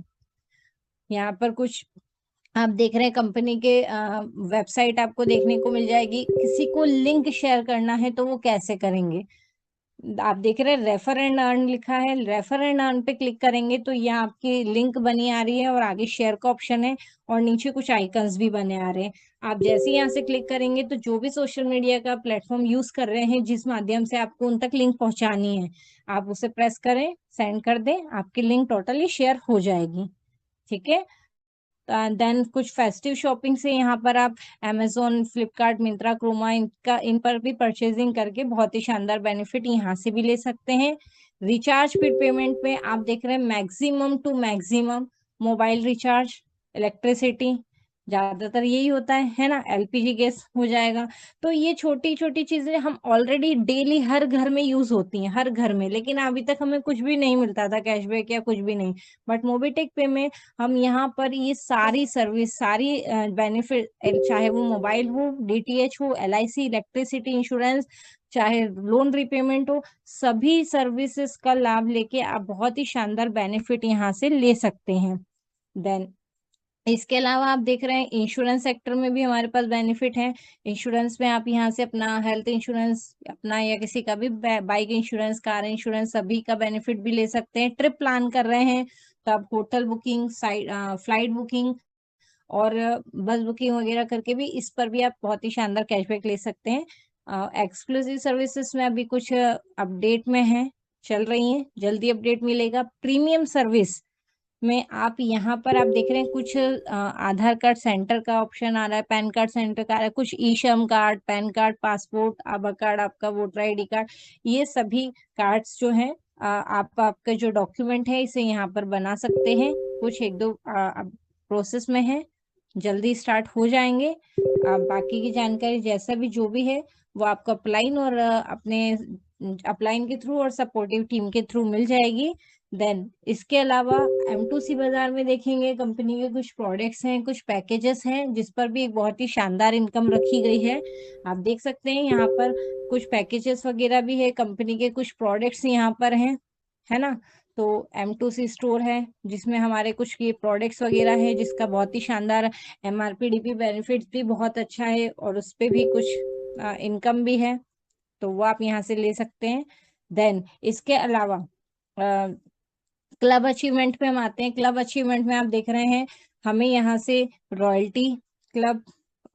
यहाँ पर कुछ आप देख रहे हैं कंपनी के वेबसाइट आपको देखने को मिल जाएगी। किसी को लिंक शेयर करना है तो वो कैसे करेंगे? आप देख रहे हैं रेफर एंड अर्न लिखा है, रेफर एंड अर्न पे क्लिक करेंगे तो यहाँ आपकी लिंक बनी आ रही है, और आगे शेयर का ऑप्शन है, और नीचे कुछ आइकन्स भी बने आ रहे हैं। आप जैसे ही यहाँ से क्लिक करेंगे तो जो भी सोशल मीडिया का प्लेटफॉर्म यूज कर रहे हैं, जिस माध्यम से आपको उन तक लिंक पहुंचानी है, आप उसे प्रेस करें, सेंड कर दें, आपकी लिंक टोटली शेयर हो जाएगी, ठीक है। देन कुछ फेस्टिव शॉपिंग से यहाँ पर आप amazon, फ्लिपकार्ट, मिंत्रा, क्रोमा, इन पर भी परचेजिंग करके बहुत ही शानदार बेनिफिट यहाँ से भी ले सकते हैं। रिचार्ज फिर पेमेंट में आप देख रहे हैं maximum to maximum mobile recharge, electricity, ज्यादातर यही होता है ना, एलपीजी गैस हो जाएगा। तो ये छोटी छोटी चीजें हम ऑलरेडी डेली हर घर में यूज होती हैं, हर घर में, लेकिन अभी तक हमें कुछ भी नहीं मिलता था, कैशबैक या कुछ भी नहीं। बट मोबीटेक पे में हम यहाँ पर ये सारी सर्विस, सारी बेनिफिट, चाहे वो मोबाइल हो, डीटीएच हो, एलआईसी, इलेक्ट्रिसिटी, इंश्योरेंस, चाहे लोन रिपेमेंट हो, सभी सर्विसेज का लाभ लेके आप बहुत ही शानदार बेनिफिट यहाँ से ले सकते हैं। देन इसके अलावा आप देख रहे हैं इंश्योरेंस सेक्टर में भी हमारे पास बेनिफिट है। इंश्योरेंस में आप यहाँ से अपना हेल्थ इंश्योरेंस अपना, या किसी का भी बाइक इंश्योरेंस, कार इंश्योरेंस, सभी का बेनिफिट भी ले सकते हैं। ट्रिप प्लान कर रहे हैं तो आप होटल बुकिंग, फ्लाइट बुकिंग और बस बुकिंग वगैरह करके भी इस पर भी आप बहुत ही शानदार कैशबैक ले सकते हैं। एक्सक्लूसिव सर्विसेज में अभी कुछ अपडेट में है, चल रही है, जल्दी अपडेट मिलेगा। प्रीमियम सर्विस में आप यहाँ पर आप देख रहे हैं कुछ आधार कार्ड सेंटर का ऑप्शन आ रहा है, पैन कार्ड सेंटर का आ रहा है, कुछ ई श्रम कार्ड, पैन कार्ड, पासपोर्ट, आधार कार्ड, आपका वोटर आईडी कार्ड, ये सभी कार्ड्स जो हैं आप आपका जो डॉक्यूमेंट है इसे यहाँ पर बना सकते हैं। कुछ एक दो प्रोसेस में है, जल्दी स्टार्ट हो जाएंगे। बाकी की जानकारी जैसा भी जो भी है वो आपको अपलाइन और अपने अपलाइन के थ्रू और सपोर्टिव टीम के थ्रू मिल जाएगी। देन इसके अलावा M2C बाजार में देखेंगे कंपनी के कुछ प्रोडक्ट्स हैं, कुछ पैकेजेस हैं, जिस पर भी एक बहुत ही शानदार इनकम रखी गई है। आप देख सकते हैं यहाँ पर कुछ पैकेजेस वगैरह भी है, कंपनी के कुछ प्रोडक्ट्स यहाँ पर हैं, है ना। तो M2C स्टोर है जिसमें हमारे कुछ ये प्रोडक्ट्स वगैरह हैं, जिसका बहुत ही शानदार MRP DP बेनिफिट्स भी बहुत अच्छा है, और उस पे भी कुछ इनकम भी है, तो वो आप यहाँ से ले सकते हैं। देन इसके अलावा क्लब अचीवमेंट पे हम आते हैं। क्लब अचीवमेंट में आप देख रहे हैं हमें यहाँ से royalty club,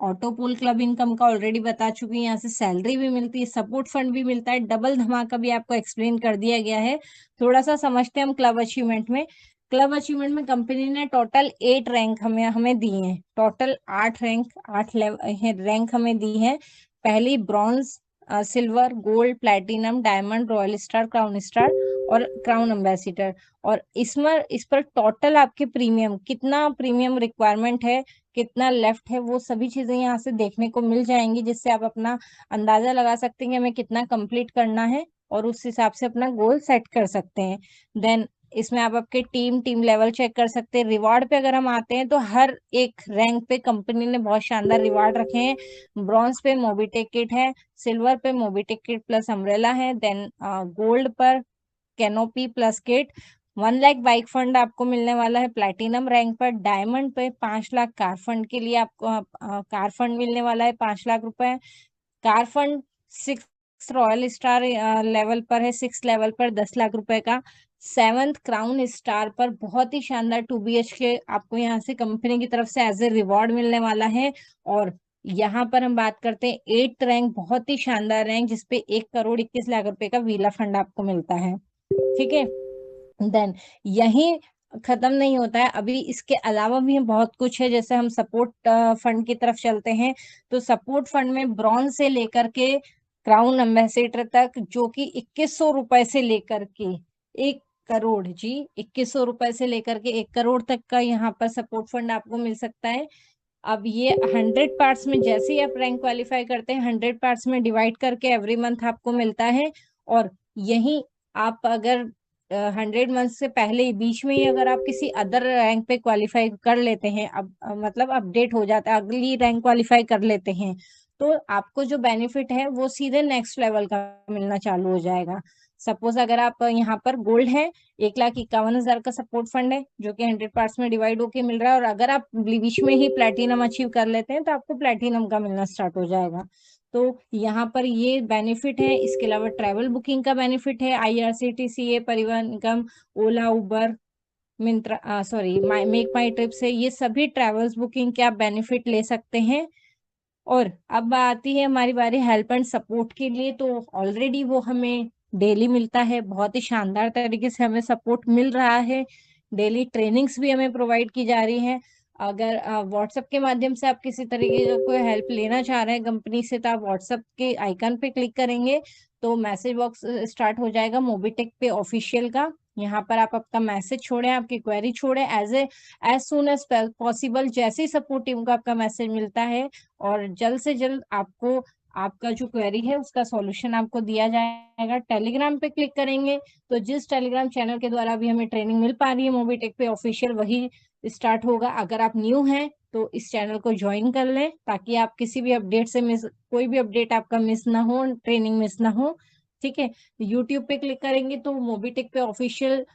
auto pool club income का ऑलरेडी बता चुकी है, यहाँ से सैलरी भी मिलती है, सपोर्ट फंड भी मिलता है, डबल धमाका भी आपको एक्सप्लेन कर दिया गया है। थोड़ा सा समझते हैं हम क्लब अचीवमेंट में। क्लब अचीवमेंट में कंपनी ने टोटल 8 रैंक हमें दिए हैं, टोटल 8 रैंक, 8 रैंक हमें दी है। पहली bronze, silver, gold, platinum, diamond, royal star, crown star और क्राउन एम्बेसिडर। और इस पर टोटल आपके प्रीमियम, कितना प्रीमियम रिक्वायरमेंट है, कितना लेफ्ट है, वो सभी चीजें यहाँ से देखने को मिल जाएंगी, जिससे आप अपना अंदाजा लगा सकते हैं कि हमें कितना कंप्लीट करना है, और उस हिसाब से अपना गोल सेट कर सकते हैं। देन इसमें आप आपके टीम लेवल चेक कर सकते हैं। रिवार्ड पे अगर हम आते हैं तो हर एक रैंक पे कंपनी ने बहुत शानदार रिवार्ड रखे हैं। ब्रॉन्ज पे मोबीटेक किट है, सिल्वर पे मोबीटेक किट प्लस अम्ब्रेला है, देन गोल्ड पर canopy plus kit, 1 lakh bike fund आपको मिलने वाला है। प्लैटिनम रैंक पर डायमंड पे 5 लाख कार फंड के लिए आपको कार फंड मिलने वाला है, 5 लाख रुपए। Car fund 6 royal star level पर है, 6 लेवल पर 10 लाख रुपए का। 7th क्राउन स्टार पर बहुत ही शानदार 2 BHK आपको यहाँ से कंपनी की तरफ से एज ए रिवॉर्ड मिलने वाला है। और यहाँ पर हम बात करते हैं 8th रैंक, बहुत ही शानदार रैंक, जिसपे 1 करोड़ 21 लाख रुपए का वीला फंड आपको मिलता है। ठीक है, देन यही खत्म नहीं होता है, अभी इसके अलावा भी बहुत कुछ है। जैसे हम सपोर्ट फंड की तरफ चलते हैं, तो सपोर्ट फंड में ब्रॉन्ज से लेकर के क्राउन एम्बेसडर तक, जो कि 2100 रुपए से लेकर के 1 करोड़, जी 2100 रुपए से लेकर के 1 करोड़ तक का यहाँ पर सपोर्ट फंड आपको मिल सकता है। अब ये 100 पार्ट्स में, जैसे ही आप रैंक क्वालिफाई करते हैं, 100 पार्ट्स में डिवाइड करके एवरी मंथ आपको मिलता है। और यही आप अगर 100 मंथ से पहले बीच में ही अगर आप किसी अदर रैंक पे क्वालिफाई कर लेते हैं, अब मतलब अपडेट हो जाता है, अगली रैंक क्वालिफाई कर लेते हैं, तो आपको जो बेनिफिट है वो सीधे नेक्स्ट लेवल का मिलना चालू हो जाएगा। सपोज अगर आप यहाँ पर गोल्ड है, 1,51,000 का सपोर्ट फंड है, जो कि 100 पार्ट्स में डिवाइड होके मिल रहा है, और अगर आप बीच में ही प्लेटिनम अचीव कर लेते हैं तो आपको प्लेटिनम का मिलना स्टार्ट हो जाएगा। तो यहाँ पर ये बेनिफिट है। इसके अलावा ट्रैवल बुकिंग का बेनिफिट है, IRCTC, परिवहन निगम, ओला, उबर, मिंत्रा, सॉरी मेक माई ट्रिप से, ये सभी ट्रैवल्स बुकिंग के आप बेनिफिट ले सकते हैं। और अब आती है हमारी बारी हेल्प एंड सपोर्ट के लिए। तो ऑलरेडी वो हमें डेली मिलता है, बहुत ही शानदार तरीके से हमें सपोर्ट मिल रहा है। डेली ट्रेनिंग्स भी हमें प्रोवाइड की जा रही है। अगर व्हाट्सएप के माध्यम से आप किसी तरीके का कोई हेल्प लेना चाह रहे हैं कंपनी से, तो आप व्हाट्सएप के आइकन पे क्लिक करेंगे तो मैसेज बॉक्स स्टार्ट हो जाएगा मोबीटेक पे ऑफिशियल का। यहाँ पर आप आपका मैसेज छोड़ें, आपकी क्वेरी छोड़ें, एज सून एज पॉसिबल, जैसे ही सपोर्ट टीम को आपका मैसेज मिलता है, और जल्द से जल्द आपको आपका जो क्वेरी है उसका सॉल्यूशन आपको दिया जाएगा। टेलीग्राम पे क्लिक करेंगे तो जिस टेलीग्राम चैनल के द्वारा भी हमें ट्रेनिंग मिल पा रही है मोबीटेक पे ऑफिशियल, वही स्टार्ट होगा। अगर आप न्यू हैं तो इस चैनल को ज्वाइन कर लें, ताकि आप किसी भी अपडेट से कोई भी अपडेट आपका मिस ना हो, ट्रेनिंग मिस ना हो। ठीक है, यूट्यूब पे क्लिक करेंगे तो मोबीटेक पे ऑफिशियल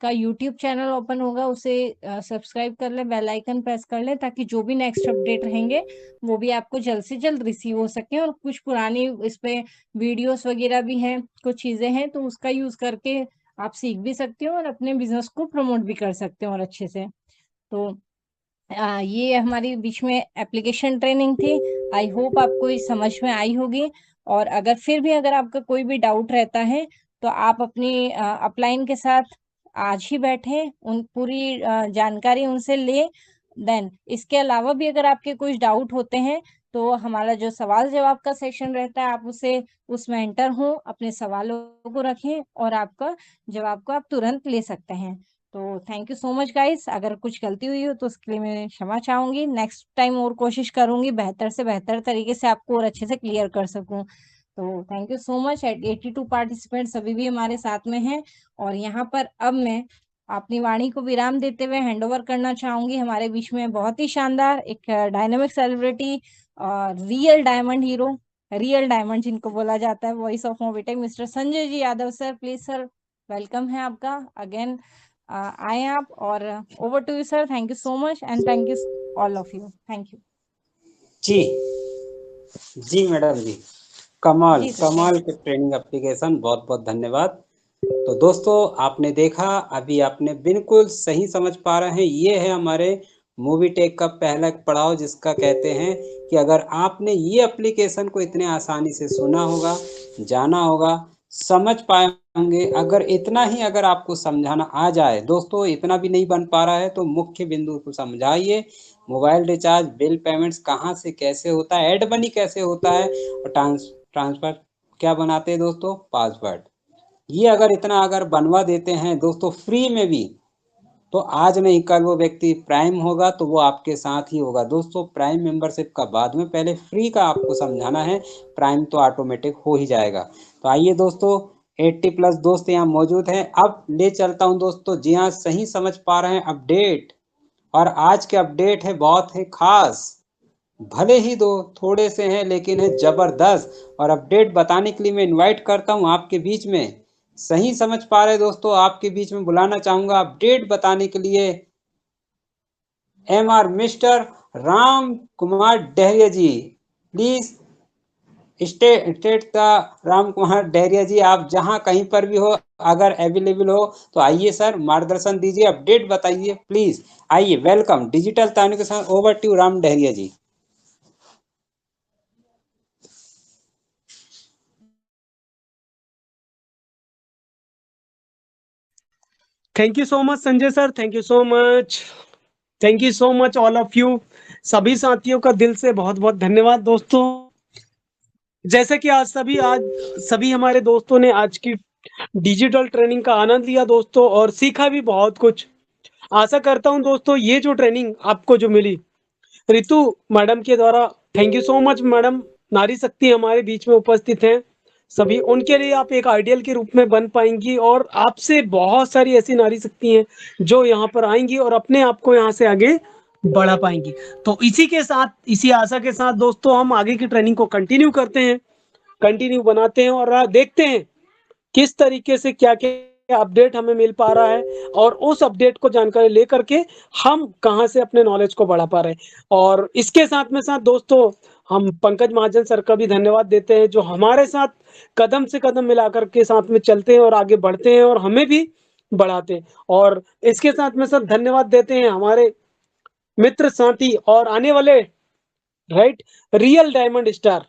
का यूट्यूब चैनल ओपन होगा, उसे सब्सक्राइब कर ले, बेल आइकन प्रेस कर ले, ताकि जो भी नेक्स्ट अपडेट रहेंगे वो भी आपको जल्द से जल्द रिसीव हो सके। और कुछ पुरानी इस पे वीडियोस वगैरह भी हैं, कुछ चीजें हैं, तो उसका यूज करके आप सीख भी सकते हो और अपने बिजनेस को प्रमोट भी कर सकते हो और अच्छे से। तो ये हमारी बीच में एप्लीकेशन ट्रेनिंग थी। आई होप आपको ये समझ में आई होगी। और अगर फिर भी अगर आपका कोई भी डाउट रहता है तो आप अपनी अपलाइन के साथ आज ही बैठे, उन पूरी जानकारी उनसे ले। देन इसके अलावा भी अगर आपके कुछ डाउट होते हैं तो हमारा जो सवाल जवाब का सेशन रहता है, आप उसे उसमें एंटर हो, अपने सवालों को रखें और आपका जवाब को आप तुरंत ले सकते हैं। तो thank you so much guys. अगर कुछ गलती हुई हो तो उसके लिए मैं क्षमा चाहूंगी। नेक्स्ट टाइम और कोशिश करूंगी बेहतर से बेहतर तरीके से आपको और अच्छे से क्लियर कर सकूं। तो thank you so much. 82 participants अभी भी हमारे साथ में हैं। और यहाँ पर अब मैं अपनी वाणी को विराम देते हुए हैंड ओवर करना चाहूंगी हमारे बीच में बहुत ही शानदार एक डायनामिक सेलिब्रिटी और real diamond hero, real diamond जिनको बोला जाता है, voice of Mobitech, mister Sanjay ji Yadav sir. Please sir, welcome है आपका अगेन। आए आप, और over to you sir. Thank you so much and thank you all of you. Thank you जी जी मैडम जी, कमाल जी सर। कमाल के ट्रेनिंग एप्लीकेशन, बहुत बहुत धन्यवाद। तो दोस्तों आपने देखा, अभी आपने बिल्कुल सही समझ पा रहे हैं, ये है हमारे मूवी टेक का पहला पड़ाव, जिसका कहते हैं कि अगर आपने ये एप्लीकेशन को इतने आसानी से सुना होगा, जाना होगा, समझ पाए होंगे, अगर इतना ही अगर आपको समझाना आ जाए, दोस्तों इतना भी नहीं बन पा रहा है तो मुख्य बिंदु को समझाइए। मोबाइल रिचार्ज, बिल पेमेंट्स कहाँ से कैसे होता है, एड मनी कैसे होता है, और ट्रांसफर क्या बनाते हैं दोस्तों, पासवर्ड। ये अगर इतना अगर बनवा देते हैं दोस्तों फ्री में भी, तो आज नहीं कल वो व्यक्ति प्राइम होगा तो वो आपके साथ ही होगा। दोस्तों प्राइम मेंबरशिप का बाद में, पहले फ्री का आपको समझाना है, प्राइम तो ऑटोमेटिक हो ही जाएगा। तो आइए दोस्तों, 80 प्लस दोस्त यहाँ मौजूद हैं, अब ले चलता हूँ दोस्तों। जी हाँ, सही समझ पा रहे हैं, अपडेट। और आज के अपडेट है बहुत है खास, भले ही दो थोड़े से हैं लेकिन है जबरदस्त। और अपडेट बताने के लिए मैं इनवाइट करता हूं आपके बीच में, सही समझ पा रहे दोस्तों, आपके बीच में बुलाना चाहूंगा अपडेट बताने के लिए MR mister Ram Kumar Dahariya ji. Please state the Ram Kumar Dahariya ji, आप जहां कहीं पर भी हो, अगर अवेलेबल हो तो आइए सर, मार्गदर्शन दीजिए, अपडेट बताइए प्लीज। आइए, वेलकम डिजिटल तानु के साथ, over to Ram Dahariya ji. Thank you so much Sanjay sir, thank you so much, thank you so much all of you. सभी साथियों का दिल से बहुत बहुत धन्यवाद दोस्तों। जैसे कि आज सभी हमारे दोस्तों ने आज की डिजिटल ट्रेनिंग का आनंद लिया दोस्तों, और सीखा भी बहुत कुछ। आशा करता हूं दोस्तों ये जो ट्रेनिंग आपको जो मिली रितु मैडम के द्वारा, thank you so much madam. नारी शक्ति हमारे बीच में उपस्थित हैं सभी, उनके लिए आप एक आइडियल के रूप में बन पाएंगी, और आपसे बहुत सारी ऐसी नारी शक्ति हैं जो यहाँ पर आएंगी और अपने आप को यहाँ से आगे बढ़ा पाएंगी। तो इसी के साथ, इसी आशा के साथ दोस्तों, हम आगे की ट्रेनिंग को कंटिन्यू करते हैं, कंटिन्यू बनाते हैं, और देखते हैं किस तरीके से क्या क्या अपडेट हमें मिल पा रहा है, और उस अपडेट को जानकारी लेकर के हम कहां से अपने नॉलेज को बढ़ा पा रहे हैं। और इसके साथ में साथ दोस्तों, हम पंकज महाजन सर का भी धन्यवाद देते हैं, जो हमारे साथ कदम से कदम मिलाकर के साथ में चलते हैं और आगे बढ़ते हैं और हमें भी बढ़ाते हैं। और इसके साथ में सर धन्यवाद देते हैं हमारे मित्र साथी और आने वाले right real diamond star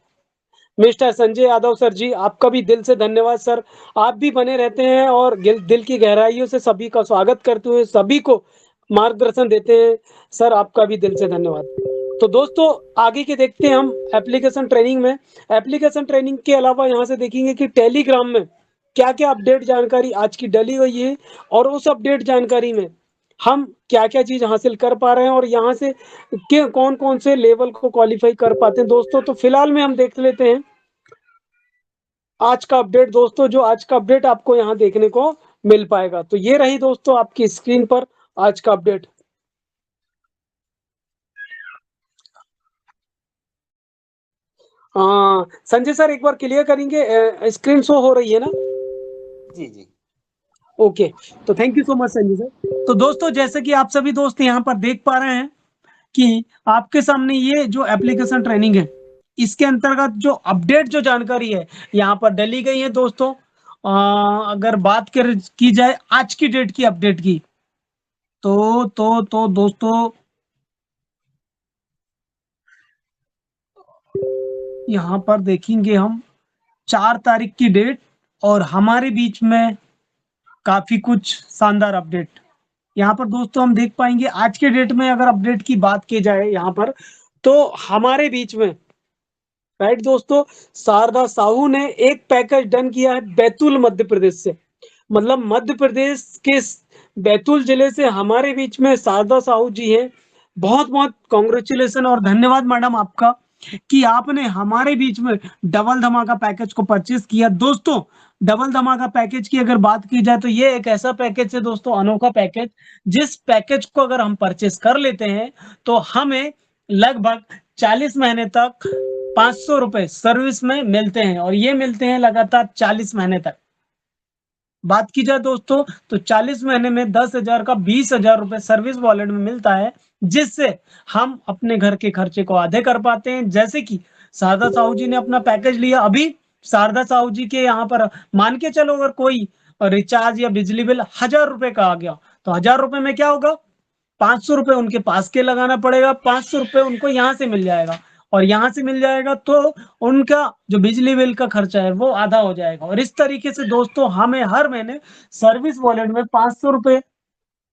mister Sanjay Yadav sir ji, आपका भी दिल से धन्यवाद सर। आप भी बने रहते हैं और दिल की गहराइयों से सभी का स्वागत करते हुए सभी को मार्गदर्शन देते हैं सर, आपका भी दिल से धन्यवाद। तो दोस्तों आगे के देखते हैं हम एप्लीकेशन ट्रेनिंग में। एप्लीकेशन ट्रेनिंग के अलावा यहाँ से देखेंगे कि टेलीग्राम में क्या क्या अपडेट जानकारी आज की डली हुई है, और उस अपडेट जानकारी में हम क्या क्या चीज हासिल कर पा रहे हैं, और यहाँ से कौन कौन से लेवल को क्वालिफाई कर पाते हैं दोस्तों। तो फिलहाल में हम देख लेते हैं आज का अपडेट दोस्तों, जो आज का अपडेट आपको यहाँ देखने को मिल पाएगा। तो ये रही दोस्तों आपकी स्क्रीन पर आज का अपडेट। संजय सर एक बार क्लियर करेंगे, स्क्रीन शो हो रही है ना? जी जी ओके, तो thank you so much Sanjay sir. तो दोस्तों जैसे कि आप सभी दोस्त यहाँ पर देख पा रहे हैं कि आपके सामने ये जो एप्लीकेशन ट्रेनिंग है, इसके अंतर्गत जो अपडेट जो जानकारी है यहाँ पर डाली गई है दोस्तों। अगर बात की जाए आज की डेट की अपडेट की, तो दोस्तों यहाँ पर देखेंगे हम 4 तारीख की डेट, और हमारे बीच में काफी कुछ शानदार अपडेट यहाँ पर दोस्तों हम देख पाएंगे। आज के डेट में अगर अपडेट की बात की जाए यहाँ पर, तो हमारे बीच में राइट दोस्तों, शारदा साहू ने एक पैकेज डन किया है बैतूल मध्य प्रदेश से। मतलब मध्य प्रदेश के बैतूल जिले से हमारे बीच में शारदा साहू जी हैं। बहुत बहुत कॉन्ग्रेचुलेशन और धन्यवाद मैडम आपका, कि आपने हमारे बीच में डबल धमाका पैकेज को परचेस किया। दोस्तों, डबल धमाका पैकेज की अगर बात की जाए तो ये एक ऐसा पैकेज है दोस्तों, अनोखा पैकेज, जिस पैकेज को अगर हम परचेस कर लेते हैं तो हमें लगभग 40 महीने तक 500 रुपए सर्विस में मिलते हैं, और ये मिलते हैं लगातार 40 महीने तक। बात की जाए दोस्तों तो 40 महीने में 10,000 का 20,000 रुपए सर्विस वॉलेट में मिलता है, जिससे हम अपने घर के खर्चे को आधे कर पाते हैं। जैसे कि शारदा साहू जी ने अपना पैकेज लिया, अभी शारदा साहू जी के यहाँ पर मान के चलो अगर कोई रिचार्ज या बिजली बिल 1,000 रुपए का आ गया, तो 1,000 रुपए में क्या होगा, 500 रुपए उनके पास के लगाना पड़ेगा, 500 रुपए उनको यहाँ से मिल जाएगा, और यहाँ से मिल जाएगा तो उनका जो बिजली बिल का खर्चा है वो आधा हो जाएगा। और इस तरीके से दोस्तों हमें हर महीने सर्विस वॉलेट में 500 रुपए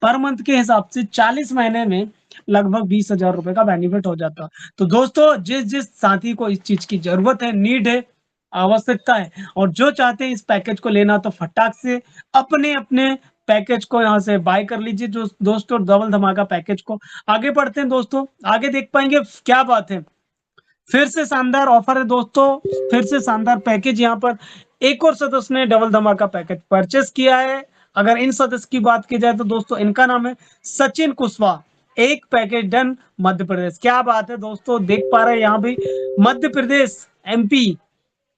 पर मंथ के हिसाब से 40 महीने में लगभग 20,000 रुपए का बेनिफिट हो जाता है। तो दोस्तों, जिस जिस साथी को इस चीज की जरूरत है, नीड है, आवश्यकता है, और जो चाहते हैं इस पैकेज को लेना, तो फटाक से अपने अपने पैकेज को यहाँ से बाय कर लीजिए जो दोस्तों, डबल धमाका पैकेज को। आगे बढ़ते हैं दोस्तों, आगे देख पाएंगे क्या बात है। फिर से शानदार ऑफर है दोस्तों, फिर से शानदार पैकेज। यहाँ पर एक और सदस्य ने डबल धमाका पैकेज परचेस किया है। अगर इन सदस्य की बात की जाए तो दोस्तों इनका नाम है सचिन कुशवाहा। एक पैकेज डन मध्य प्रदेश। क्या बात है दोस्तों, देख पा रहे हैं यहाँ भी मध्य प्रदेश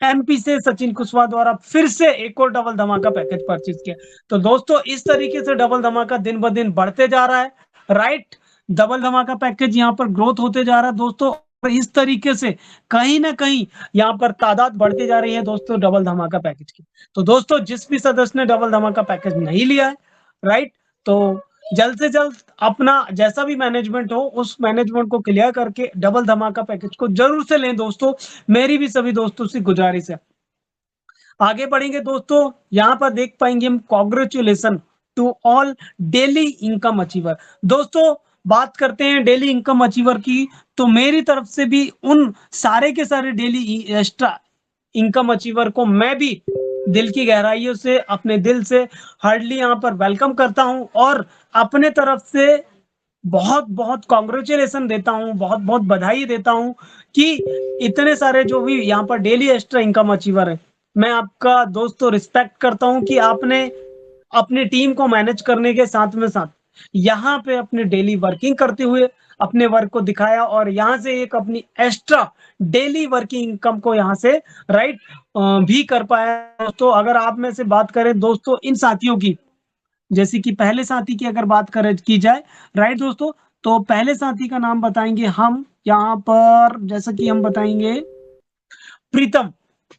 एमपी से सचिन कुशवाहा द्वारा फिर से एक और डबल धमाका पैकेज परचेज किया। तो दोस्तों इस तरीके से डबल धमाका दिन ब दिन बढ़ते जा रहा है, राइट। डबल धमाका पैकेज यहाँ पर ग्रोथ होते जा रहा है दोस्तों, इस तरीके से कहीं ना कहीं यहाँ पर तादाद बढ़ती जा रही है दोस्तों डबल धमाका पैकेज की। तो दोस्तों जिस भी सदस्य ने डबल धमाका पैकेज नहीं लिया है, राइट, तो जल्द से जल्द अपना जैसा भी मैनेजमेंट हो उस मैनेजमेंट को क्लियर करके डबल धमाका पैकेज को जरूर से लें दोस्तों। मेरी भी सभी दोस्तों से गुजारिश है। आगे बढ़ेंगे दोस्तों, यहाँ पर देख पाएंगे हम congratulation to all daily income achiever. दोस्तों बात करते हैं डेली इनकम अचीवर की, तो मेरी तरफ से भी उन सारे के सारे डेली एक्स्ट्रा इनकम अचीवर को मैं भी दिल की गहराइयों से, अपने दिल से हार्डली यहाँ पर वेलकम करता हूँ, और अपने तरफ से बहुत बहुत कॉन्ग्रेचुलेशन देता हूँ, बहुत बहुत बधाई देता हूँ कि इतने सारे जो भी यहाँ पर डेली एक्स्ट्रा इनकम अचीवर है, मैं आपका दोस्तों रिस्पेक्ट करता हूँ कि आपने अपनी टीम को मैनेज करने के साथ में साथ यहाँ पे अपने डेली वर्किंग करते हुए अपने वर्क को दिखाया, और यहाँ से एक अपनी एक्स्ट्रा डेली वर्किंग इनकम को यहाँ से राइट भी कर पाया दोस्तों। अगर आप में से बात करें दोस्तों इन साथियों की, जैसे कि पहले साथी की अगर बात करें की जाए, राइट दोस्तों, तो पहले साथी का नाम बताएंगे हम यहाँ पर, जैसा कि हम बताएंगे प्रीतम,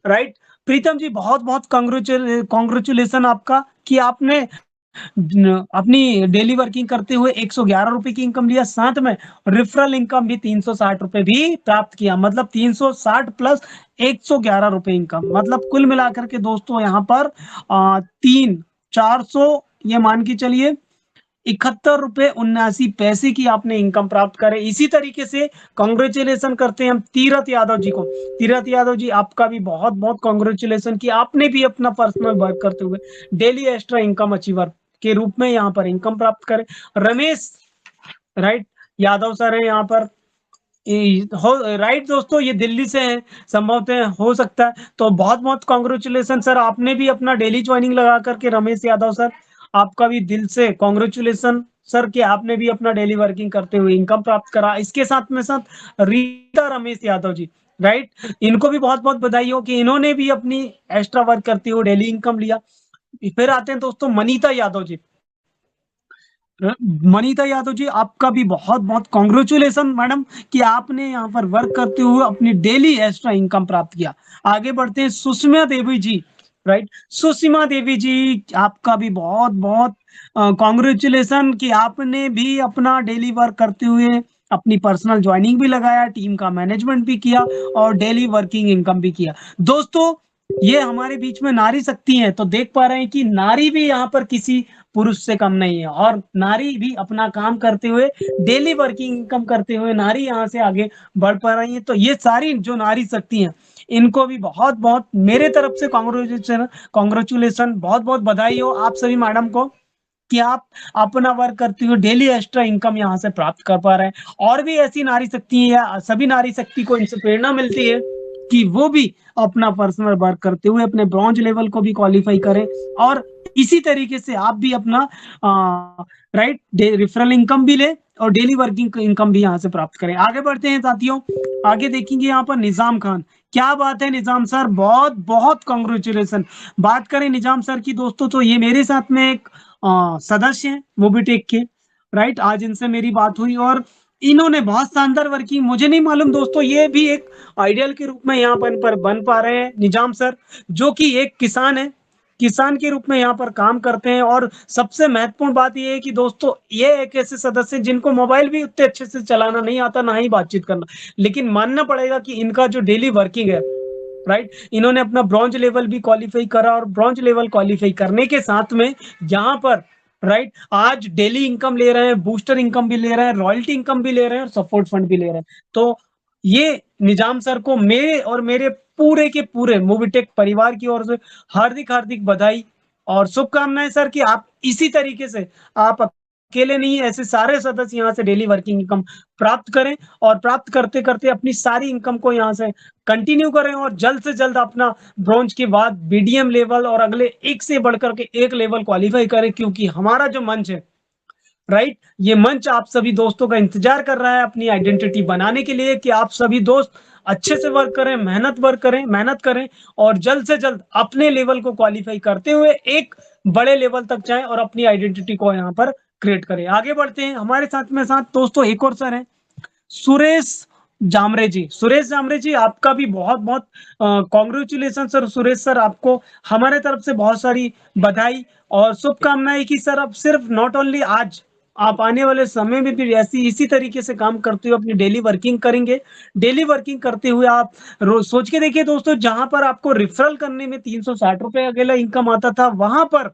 राइट। प्रीतम जी बहुत बहुत कॉन्ग्रेचुलेशन आपका कि आपने अपनी डेली वर्किंग करते हुए 111 रुपए की इनकम लिया, साथ में रेफरल इनकम भी 360 रुपए भी प्राप्त किया, मतलब 360 प्लस 111 रुपए इनकम, मतलब कुल मिलाकर के दोस्तों यहाँ पर 400 ये मान के चलिए 71.79 रुपए की आपने इनकम प्राप्त करे। इसी तरीके से कांग्रेचुलेशन करते हैं हम तीरथ यादव जी को। तीरथ यादव जी आपका भी बहुत बहुत कांग्रेचुलेशन कि आपने भी अपना पर्सनल वर्क करते हुए डेली एक्स्ट्रा इनकम अचीवर के रूप में यहाँ पर इनकम प्राप्त करे। रमेश राइट यादव सर है यहाँ पर, हो राइट दोस्तों, ये दिल्ली से है, संभवतः हो सकता है, तो बहुत बहुत कांग्रेचुलेशन सर, आपने भी अपना डेली ज्वाइनिंग लगा करके। रमेश यादव सर आपका भी दिल से कांग्रेचुलेशन सर कि आपने भी अपना डेली वर्किंग करते हुए इनकम प्राप्त करा। इसके साथ में साथ रीता रमेश यादव जी, राइट, इनको भी बहुत बहुत बधाई हो कि इन्होंने भी अपनी एक्स्ट्रा वर्क करते हुए डेली इनकम लिया। फिर आते हैं दोस्तों मनीता यादव जी। मनीता यादव जी आपका भी बहुत बहुत कांग्रेचुलेशन मैडम कि आपने यहाँ पर वर्क करते हुए अपनी डेली एक्स्ट्रा इनकम प्राप्त किया। आगे बढ़ते हैं सुषमा देवी जी, राइट, सुषमा देवी जी आपका भी बहुत बहुत कांग्रेचुलेशन कि आपने भी अपना डेली वर्क करते हुए अपनी पर्सनल ज्वाइनिंग भी लगाया, टीम का मैनेजमेंट भी किया और डेली वर्किंग इनकम भी किया। दोस्तों ये हमारे बीच में नारी शक्ति है, तो देख पा रहे हैं कि नारी भी यहाँ पर किसी पुरुष से कम नहीं है, और नारी भी अपना काम करते हुए डेली वर्किंग इनकम करते हुए नारी यहाँ से आगे बढ़ पा रही है। तो ये सारी जो नारी शक्ति है इनको भी बहुत बहुत मेरे तरफ से कांग्रेचुलेशन, बहुत बहुत बधाई हो आप सभी मैडम को। कि आप अपना वर्क करते हुए डेली एक्स्ट्रा इनकम यहाँ से प्राप्त कर पा रहे हैं। और भी ऐसी नारी शक्ति है या सभी नारी शक्ति को इनसे प्रेरणा मिलती है कि वो भी अपना पर्सनल वर्क करते हुए अपने ब्रॉन्ज लेवल को भी क्वालिफाई करें और इसी तरीके से आप भी अपना राइट रेफरल इनकम भी ले और डेली वर्किंग इनकम भी यहाँ से प्राप्त करें। आगे बढ़ते हैं साथियों, आगे देखेंगे यहाँ पर निजाम खान। क्या बात है निजाम सर, बहुत बहुत कांग्रेचुलेशन। बात करें निजाम सर की दोस्तों, तो ये मेरे साथ में एक सदस्य हैं मोबीटेक के, राइट। आज इनसे मेरी बात हुई और इन्होंने बहुत शानदार वर्किंग, मुझे नहीं मालूम दोस्तों ये भी एक आइडियल के रूप में यहाँ पर बन पा रहे हैं निजाम सर, जो कि एक किसान है, किसान के रूप में यहाँ पर काम करते हैं। और सबसे महत्वपूर्ण बात यह है कि दोस्तों ये एक ऐसे सदस्य जिनको मोबाइल भी उतने अच्छे से चलाना नहीं आता, ना ही बातचीत करना, लेकिन मानना पड़ेगा कि इनका जो डेली वर्किंग है, राइट, इन्होंने अपना ब्रॉन्ज लेवल भी क्वालिफाई करा और ब्रॉन्ज लेवल क्वालिफाई करने के साथ में यहाँ पर राइट आज डेली इनकम ले रहे हैं, बूस्टर इनकम भी ले रहे हैं, रॉयल्टी इनकम भी ले रहे हैं और सपोर्ट फंड भी ले रहे हैं। तो ये निजाम सर को मेरे और मेरे पूरे के पूरे मोबीटेक परिवार की ओर से हार्दिक हार्दिक बधाई और शुभकामनाएं सर कि आप इसी तरीके से, आप अकेले नहीं, ऐसे सारे सदस्य यहाँ से डेली वर्किंग इनकम प्राप्त करें और प्राप्त करते करते अपनी सारी इनकम को यहाँ से कंटिन्यू करें और जल्द से जल्द अपना ब्रॉन्ज के बाद बीडीएम लेवल और अगले एक से बढ़कर के एक लेवल क्वालिफाई करें, क्योंकि हमारा जो मंच है, राइट, ये मंच आप सभी दोस्तों का इंतजार कर रहा है अपनी आइडेंटिटी बनाने के लिए कि आप सभी दोस्त अच्छे से वर्क करें, मेहनत करें और जल्द से जल्द अपने लेवल को क्वालिफाई करते हुए एक बड़े लेवल तक जाएं और अपनी आइडेंटिटी को यहाँ पर क्रिएट करें। आगे बढ़ते हैं, हमारे साथ दोस्तों एक और सर हैं, सुरेश जामरे जी। सुरेश जामरे जी, आपका भी बहुत बहुत कॉन्ग्रेचुलेशन सर। सुरेश सर, आपको हमारे तरफ से बहुत सारी बधाई और शुभकामनाएं कि सर आप सिर्फ नॉट ओनली आज, आप आने वाले समय में भी ऐसी इसी तरीके से काम करते हुए अपनी डेली वर्किंग करेंगे। डेली वर्किंग करते हुए आप रोज सोच के देखिए दोस्तों, जहां पर आपको रिफरल करने में 360 रुपए अकेला इनकम आता था, वहां पर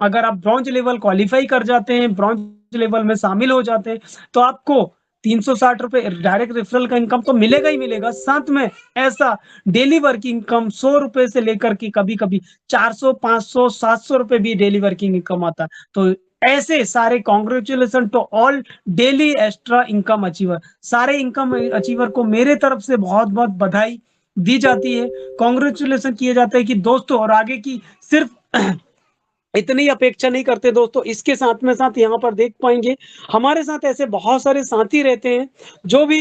अगर आप ब्रॉन्ज लेवल क्वालिफाई कर जाते हैं, ब्रॉन्ज लेवल में शामिल हो जाते हैं, तो आपको 360 रुपए डायरेक्ट रेफरल का इनकम तो मिलेगा ही मिलेगा, साथ में ऐसा डेली वर्किंग इनकम 100 रुपए से लेकर के कभी कभी 400, 500, 700 रुपए भी डेली वर्किंग इनकम आता है। तो ऐसे सारे congratulation to all daily extra income achiever, सारे इनकम अचीवर को मेरे तरफ से बहुत बहुत बधाई दी जाती है, कॉन्ग्रेचुलेशन किए जाते हैं कि दोस्तों, और आगे की सिर्फ इतनी अपेक्षा नहीं करते दोस्तों, इसके साथ में साथ यहाँ पर देख पाएंगे हमारे साथ ऐसे बहुत सारे साथी रहते हैं जो भी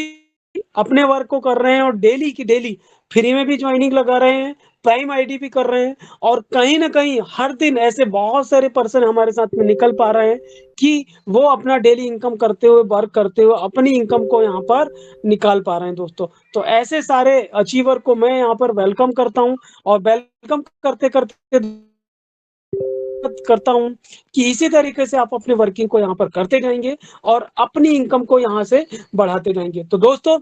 अपने वर्क को कर रहे हैं और डेली की डेली फ्री में भी ज्वाइनिंग लगा रहे हैं, प्राइम आईडी भी कर रहे हैं और कहीं ना कहीं हर दिन ऐसे बहुत सारे पर्सन हमारे साथ में निकल पा रहे हैं कि वो अपना डेली इनकम करते हुए, वर्क करते हुए अपनी इनकम को यहाँ पर निकाल पा रहे हैं दोस्तों। तो ऐसे सारे अचीवर को मैं यहाँ पर वेलकम करता हूँ और वेलकम करते करते करता हूं कि इसी तरीके से आप अपने वर्किंग को यहाँ पर करते जाएंगे और अपनी इनकम को यहाँ से बढ़ाते जाएंगे। तो दोस्तों,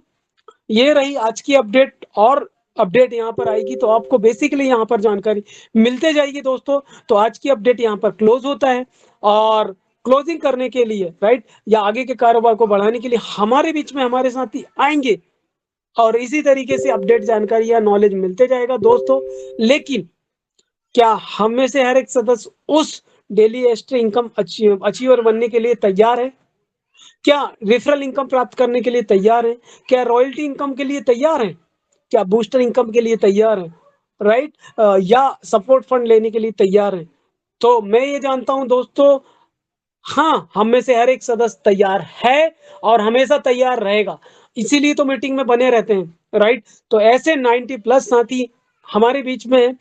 ये रही आज की अपडेट और अपडेट यहाँ पर आएगी तो आपको बेसिकली यहाँ पर जानकारी मिलते जाएगी दोस्तों। तो आज की अपडेट यहाँ पर क्लोज होता है और क्लोजिंग करने के लिए, राइट, या आगे के कारोबार को बढ़ाने के लिए हमारे बीच में हमारे साथी आएंगे और इसी तरीके से अपडेट, जानकारी या नॉलेज मिलते जाएगा दोस्तों। लेकिन क्या हम में से हर एक सदस्य उस डेली एक्स्ट्रा इनकम अचीवर बनने के लिए तैयार है? क्या रेफरल इनकम प्राप्त करने के लिए तैयार है? क्या रॉयल्टी इनकम के लिए तैयार है? क्या बूस्टर इनकम के लिए तैयार है, राइट, या सपोर्ट फंड लेने के लिए तैयार है? तो मैं ये जानता हूं दोस्तों, हाँ, हम में से हर एक सदस्य तैयार है और हमेशा तैयार रहेगा, इसीलिए तो मीटिंग में बने रहते हैं, राइट। तो ऐसे 90+ साथी हमारे बीच में है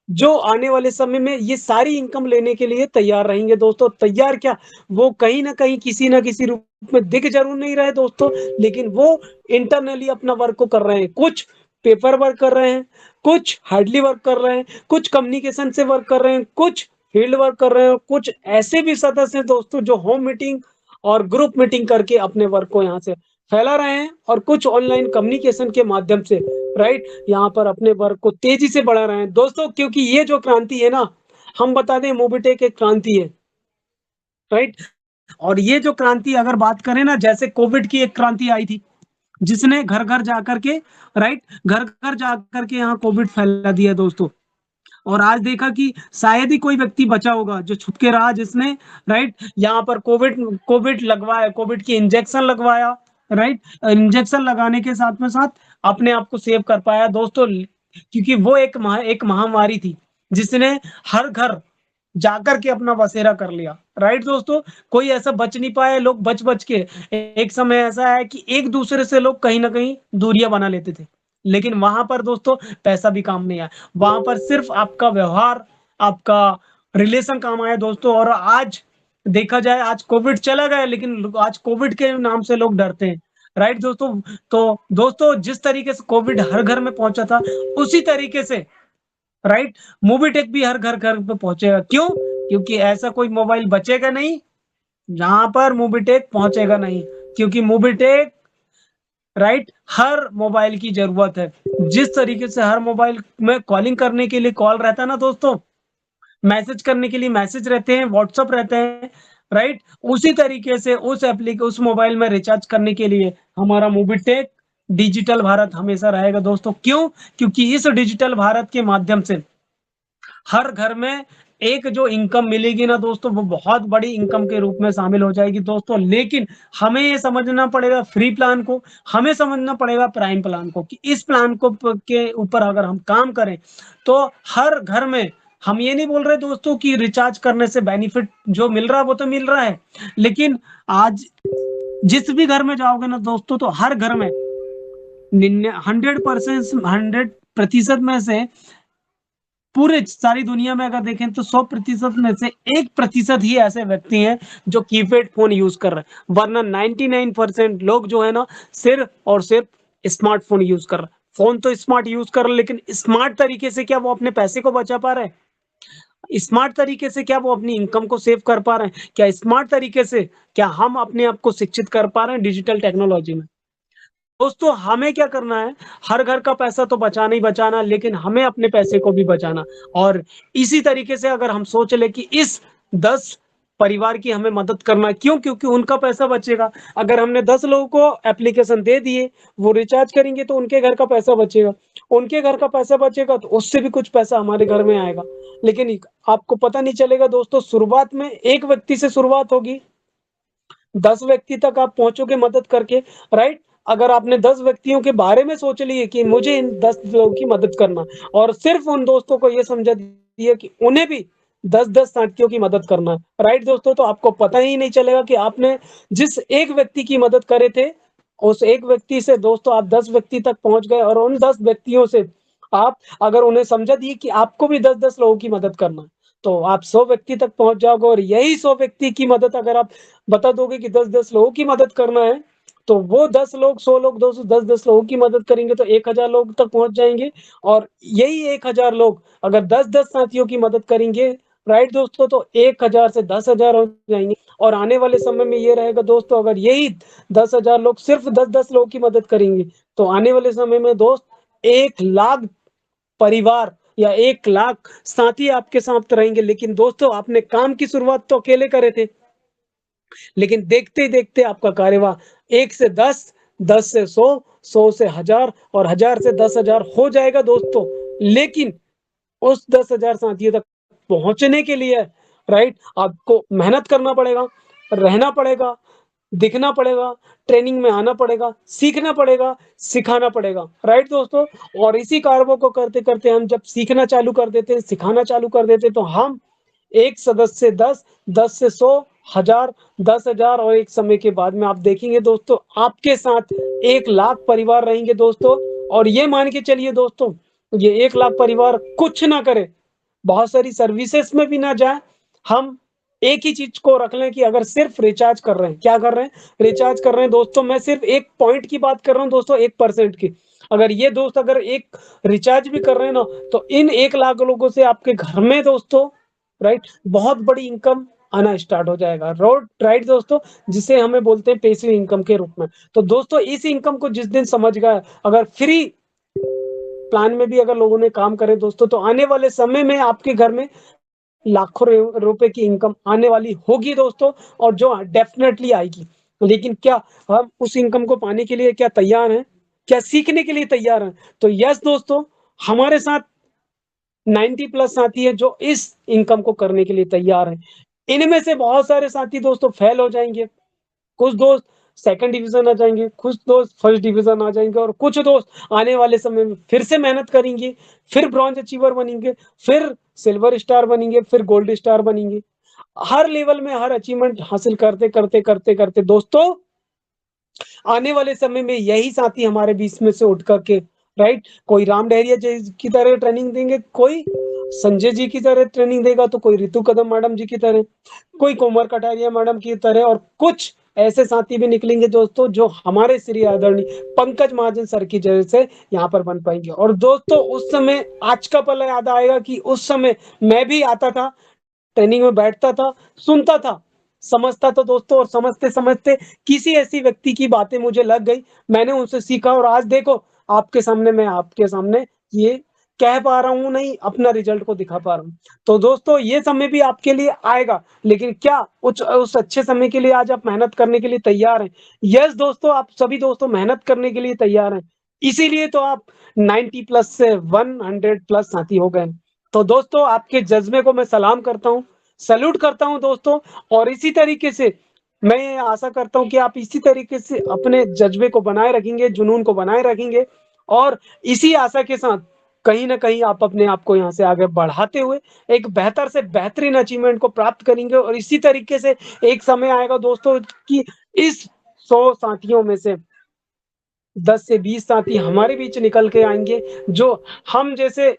जो आने वाले समय में ये सारी इनकम लेने के लिए तैयार रहेंगे दोस्तों। तैयार क्या, वो कहीं ना कहीं किसी ना किसी रूप में दिख जरूर नहीं रहे दोस्तों, लेकिन वो इंटरनली अपना वर्क को कर रहे हैं। कुछ पेपर वर्क कर रहे हैं, कुछ हार्डली वर्क कर रहे हैं, कुछ कम्युनिकेशन से वर्क कर रहे हैं, कुछ फील्ड वर्क कर रहे हैं, कुछ ऐसे भी सदस्य हैं दोस्तों जो होम मीटिंग और ग्रुप मीटिंग करके अपने वर्क को यहाँ से फैला रहे हैं और कुछ ऑनलाइन कम्युनिकेशन के माध्यम से, राइट, यहाँ पर अपने वर्क को तेजी से बढ़ा रहे हैं दोस्तों। क्योंकि ये जो क्रांति है ना, हम बता दें मोबीटेक एक क्रांति है, राइट। और ये जो क्रांति अगर बात करें ना, जैसे कोविड की एक क्रांति आई थी जिसने घर घर जाकर के, राइट, घर घर जाकर के यहाँ कोविड फैला दिया दोस्तों। और आज देखा कि शायद ही कोई व्यक्ति बचा होगा जो छुप के रहा, जिसने राइट यहाँ पर कोविड कोविड लगवाया, कोविड की इंजेक्शन लगवाया, राइट। इंजेक्शन लगाने के साथ में साथ अपने आप को सेव कर पाया दोस्तों, क्योंकि वो एक महामारी थी जिसने हर घर जाकर के अपना बसेरा कर लिया, राइट दोस्तों। कोई ऐसा बच नहीं पाया, लोग बच बच के, एक समय ऐसा है कि एक दूसरे से लोग कहीं ना कहीं दूरियां बना लेते थे, लेकिन वहां पर दोस्तों पैसा भी काम नहीं आया, वहां पर सिर्फ आपका व्यवहार, आपका रिलेशन काम आया दोस्तों। और आज देखा जाए, आज कोविड चला गया, लेकिन आज कोविड के नाम से लोग डरते हैं, राइट दोस्तों। तो दोस्तों जिस तरीके से कोविड हर घर में पहुंचा था, उसी तरीके से राइट मोबीटेक भी हर घर घर पे पहुंचेगा। क्यों? क्योंकि ऐसा कोई मोबाइल बचेगा नहीं जहां पर मोबीटेक पहुंचेगा नहीं, क्योंकि मोबीटेक राइट हर मोबाइल की जरूरत है। जिस तरीके से हर मोबाइल में कॉलिंग करने के लिए कॉल रहता है ना दोस्तों, मैसेज करने के लिए मैसेज रहते हैं, व्हाट्सएप रहते हैं, राइट, उसी तरीके से उस मोबाइल में रिचार्ज करने के लिए हमारा मोबीटेक डिजिटल भारत हमेशा रहेगा दोस्तों। क्यों? क्योंकि इस डिजिटल भारत के माध्यम से हर घर में एक जो इनकम मिलेगी ना दोस्तों, वो बहुत बड़ी इनकम के रूप में शामिल हो जाएगी दोस्तों। लेकिन हमें ये समझना पड़ेगा फ्री प्लान को, हमें समझना पड़ेगा प्राइम प्लान को, कि इस प्लान को के ऊपर अगर हम काम करें तो हर घर में, हम ये नहीं बोल रहे दोस्तों कि रिचार्ज करने से बेनिफिट जो मिल रहा है वो तो मिल रहा है, लेकिन आज जिस भी घर में जाओगे ना दोस्तों, तो हर घर में 100% में से पूरे सारी दुनिया में अगर देखें तो 100% में से 1% ही ऐसे व्यक्ति हैं जो कीपैड फोन यूज कर रहे हैं, वरना 99% लोग जो है ना सिर्फ और सिर्फ स्मार्टफोन यूज कर रहे हैं। फोन तो स्मार्ट यूज कर रहे हैं, लेकिन स्मार्ट तरीके से क्या वो अपने पैसे को बचा पा रहे हैं? स्मार्ट तरीके से क्या वो अपनी इनकम को सेव कर पा रहे हैं? क्या स्मार्ट तरीके से क्या हम अपने आप को शिक्षित कर पा रहे हैं डिजिटल टेक्नोलॉजी में? दोस्तों हमें क्या करना है, हर घर का पैसा तो बचाना ही बचाना, लेकिन हमें अपने पैसे को भी बचाना। और इसी तरीके से अगर हम सोच ले कि इस 10 परिवार की हमें मदद करना, क्यों? क्योंकि उनका पैसा बचेगा। अगर हमने 10 लोगों को एप्लीकेशन दे दिए, वो रिचार्ज करेंगे तो उनके घर का पैसा बचेगा, उनके घर का पैसा बचेगा तो उससे भी कुछ पैसा हमारे घर में आएगा। लेकिन आपको पता नहीं चलेगा दोस्तों, शुरुआत में एक व्यक्ति से शुरुआत होगी, 10 व्यक्ति तक आप पहुंचोगे मदद करके, राइट। अगर आपने 10 व्यक्तियों के बारे में सोच लिए कि मुझे इन 10 लोगों की मदद करना, और सिर्फ उन दोस्तों को ये समझा दिया कि उन्हें भी 10-10 साथियों की मदद करना, राइट दोस्तों, तो आपको पता ही नहीं चलेगा कि आपने जिस एक व्यक्ति की मदद करे थे, उस एक व्यक्ति से दोस्तों आप 10 व्यक्ति तक पहुंच गए, और उन 10 व्यक्तियों से आप अगर उन्हें समझा दिए कि आपको भी 10-10 लोगों की मदद करना, तो आप 100 व्यक्ति तक पहुंच जाओगे। और यही 100 व्यक्ति की मदद अगर आप बता दोगे कि 10-10 लोगों की मदद करना है, तो वो 10 लोग, 100 लोग, 200, 10-10 लोगों की मदद करेंगे तो 1000 लोग तक पहुंच जाएंगे। और यही 1000 लोग अगर 10-10 साथियों की मदद करेंगे, राइट दोस्तों, तो 1000 से 10,000 हो जाएंगे। और आने वाले समय में ये रहेगा दोस्तों, अगर यही 10,000 लोग सिर्फ 10-10 लोगों की मदद करेंगे, तो आने वाले समय में दोस्त 1 लाख परिवार या 1 लाख साथी आपके साथ रहेंगे। लेकिन दोस्तों आपने काम की शुरुआत तो अकेले करे थे, लेकिन देखते ही देखते आपका कार्यवाह 1 से 10, 10 से 100, 100 से 1000 और 1000 से 10,000 हो जाएगा दोस्तों। लेकिन उस 10,000 साथियों तक पहुंचने के लिए, राइट, आपको मेहनत करना पड़ेगा, रहना पड़ेगा, दिखना पड़ेगा, ट्रेनिंग में आना पड़ेगा, सीखना पड़ेगा, सिखाना पड़ेगा, राइट दोस्तों। और इसी कार्यों को करते करते हम जब सीखना चालू कर देते हैं, सिखाना चालू कर देते हैं, तो हम एक सदस्य से 10, 10 से 100, 1000, 10,000, और एक समय के बाद में आप देखेंगे दोस्तों आपके साथ 1 लाख परिवार रहेंगे दोस्तों। और ये मान के चलिए दोस्तों, ये 1 लाख परिवार कुछ ना करे, बहुत सारी सर्विसेज में भी ना जाए, हम एक ही चीज को रख लें कि अगर सिर्फ रिचार्ज कर रहे हैं, क्या कर रहे हैं, रिचार्ज कर रहे हैं दोस्तों। मैं सिर्फ एक पॉइंट की बात कर रहा हूं दोस्तों, 1% की। अगर ये दोस्त अगर एक रिचार्ज भी कर रहे हैं ना, तो इन 1 लाख लोगों से आपके घर में दोस्तों, राइट, बहुत बड़ी इनकम आना स्टार्ट हो जाएगा, राइट दोस्तों, जिसे हमें बोलते हैं पैसिव इनकम के रूप में। तो दोस्तों इस इनकम को जिस दिन समझ गए, अगर फ्री प्लान में भी अगर लोगों ने काम करे दोस्तों, तो आने वाले समय में आपके घर में लाखों रुपए की इनकम आने वाली होगी दोस्तों, और जो डेफिनेटली आएगी। लेकिन क्या हम उस इनकम को पाने के लिए क्या तैयार हैं? क्या सीखने के लिए तैयार हैं? तो यस दोस्तों, हमारे साथ 90+ साथी है जो इस इनकम को करने के लिए तैयार है। इनमें से बहुत सारे साथी दोस्तों फेल हो जाएंगे, कुछ दोस्त सेकंड डिवीजन आ जाएंगे, कुछ दोस्त फर्स्ट डिवीजन आ जाएंगे, और कुछ दोस्त आने वाले समय में फिर से मेहनत करेंगे, फिर ब्रॉन्ज अचीवर बनेंगे, फिर सिल्वर स्टार बनेंगे, फिर गोल्ड स्टार बनेंगे। हर लेवल में हर अचीवमेंट हासिल करते करते करते करते दोस्तों आने वाले समय में यही साथी हमारे बीच में से उठ करके, राइट, कोई राम डहरिया जी की तरह ट्रेनिंग देंगे, कोई संजय जी की तरह ट्रेनिंग देगा, तो कोई रितु कदम मैडम जी की तरह, कोई कोमर कटारिया मैडम की तरह, और कुछ ऐसे साथी भी निकलेंगे दोस्तों जो हमारे श्री आदरणीय पंकज महाजन सर की जैसे यहाँ पर बन पाएंगे। और दोस्तों उस समय आज का पल याद आएगा कि उस समय मैं भी आता था, ट्रेनिंग में बैठता था, सुनता था, समझता था दोस्तों, और समझते समझते किसी ऐसी व्यक्ति की बातें मुझे लग गई, मैंने उनसे सीखा, और आज देखो आपके सामने मैं आपके सामने ये कह पा रहा हूँ, नहीं अपना रिजल्ट को दिखा पा रहा हूँ। तो दोस्तों ये समय भी आपके लिए आएगा, लेकिन क्या उस अच्छे समय के लिए आज आप मेहनत करने के लिए तैयार हैं? यस दोस्तों, आप सभी दोस्तों मेहनत करने के लिए तैयार हैं, इसीलिए तो आप 90+ से 100+ साथी हो गए। तो दोस्तों आपके जज्बे को मैं सलाम करता हूँ, सैल्यूट करता हूँ दोस्तों, और इसी तरीके से मैं आशा करता हूँ कि आप इसी तरीके से अपने जज्बे को बनाए रखेंगे, जुनून को बनाए रखेंगे, और इसी आशा के साथ कहीं ना कहीं आप अपने आप को यहाँ से आगे बढ़ाते हुए एक बेहतर से बेहतरीन अचीवमेंट को प्राप्त करेंगे। और इसी तरीके से एक समय आएगा दोस्तों कि इस 100 साथियों में से 10 से 20 साथी हमारे बीच निकल के आएंगे, जो हम जैसे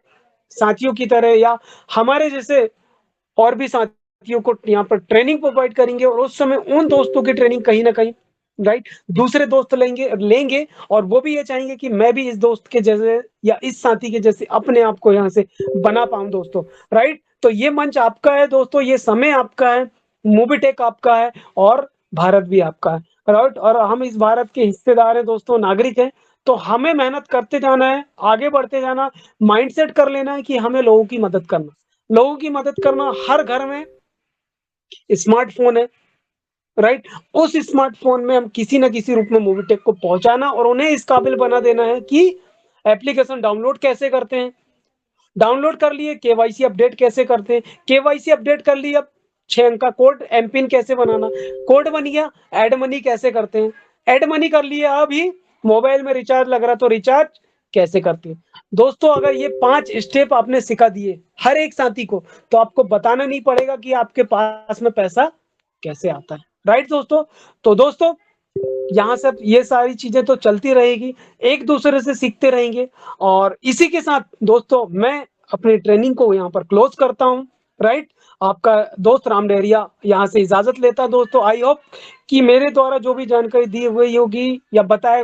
साथियों की तरह या हमारे जैसे और भी साथियों को यहाँ पर ट्रेनिंग प्रोवाइड करेंगे, और उस समय उन दोस्तों की ट्रेनिंग कहीं ना कहीं, राइट, दूसरे दोस्त लेंगे, और वो भी ये चाहेंगे कि मैं भी इस दोस्त के जैसे या इस साथी के जैसे अपने आप को यहाँ से बना पाऊं दोस्तों, राइट। तो ये मंच आपका है दोस्तों, ये समय आपका है, मोबिटेक आपका है, और भारत भी आपका है, राइट। और हम इस भारत के हिस्सेदार हैं दोस्तों, नागरिक हैं। तो हमें मेहनत करते जाना है, आगे बढ़ते जाना, माइंडसेट कर लेना है कि हमें लोगों की मदद करना, लोगों की मदद करना। हर घर में स्मार्टफोन है, राइट, उस स्मार्टफोन में हम किसी ना किसी रूप में मोबिटेक को पहुंचाना, और उन्हें इस काबिल बना देना है कि एप्लीकेशन डाउनलोड कैसे करते हैं, डाउनलोड कर लिए, केवाईसी अपडेट कैसे करते हैं, केवाईसी अपडेट कर लिए, अब 6 अंक का कोड एमपिन कैसे बनाना, कोड बन गया, एड मनी कैसे करते हैं, एड मनी कर लिए, अभी मोबाइल में रिचार्ज लग रहा तो रिचार्ज कैसे करते हैं। दोस्तों अगर ये 5 स्टेप आपने सिखा दिए हर एक साथी को, तो आपको बताना नहीं पड़ेगा कि आपके पास में पैसा कैसे आता है, राइट दोस्तों। तो दोस्तों यहाँ सब ये सारी चीजें तो चलती रहेगी, एक दूसरे से सीखते रहेंगे, और इसी के साथ दोस्तों मैं अपनी ट्रेनिंग को यहाँ पर क्लोज करता हूँ, राइट। आपका दोस्त राम डहरिया यहाँ से इजाजत लेता है दोस्तों। आई होप कि मेरे द्वारा जो भी जानकारी दी हुई होगी या बताया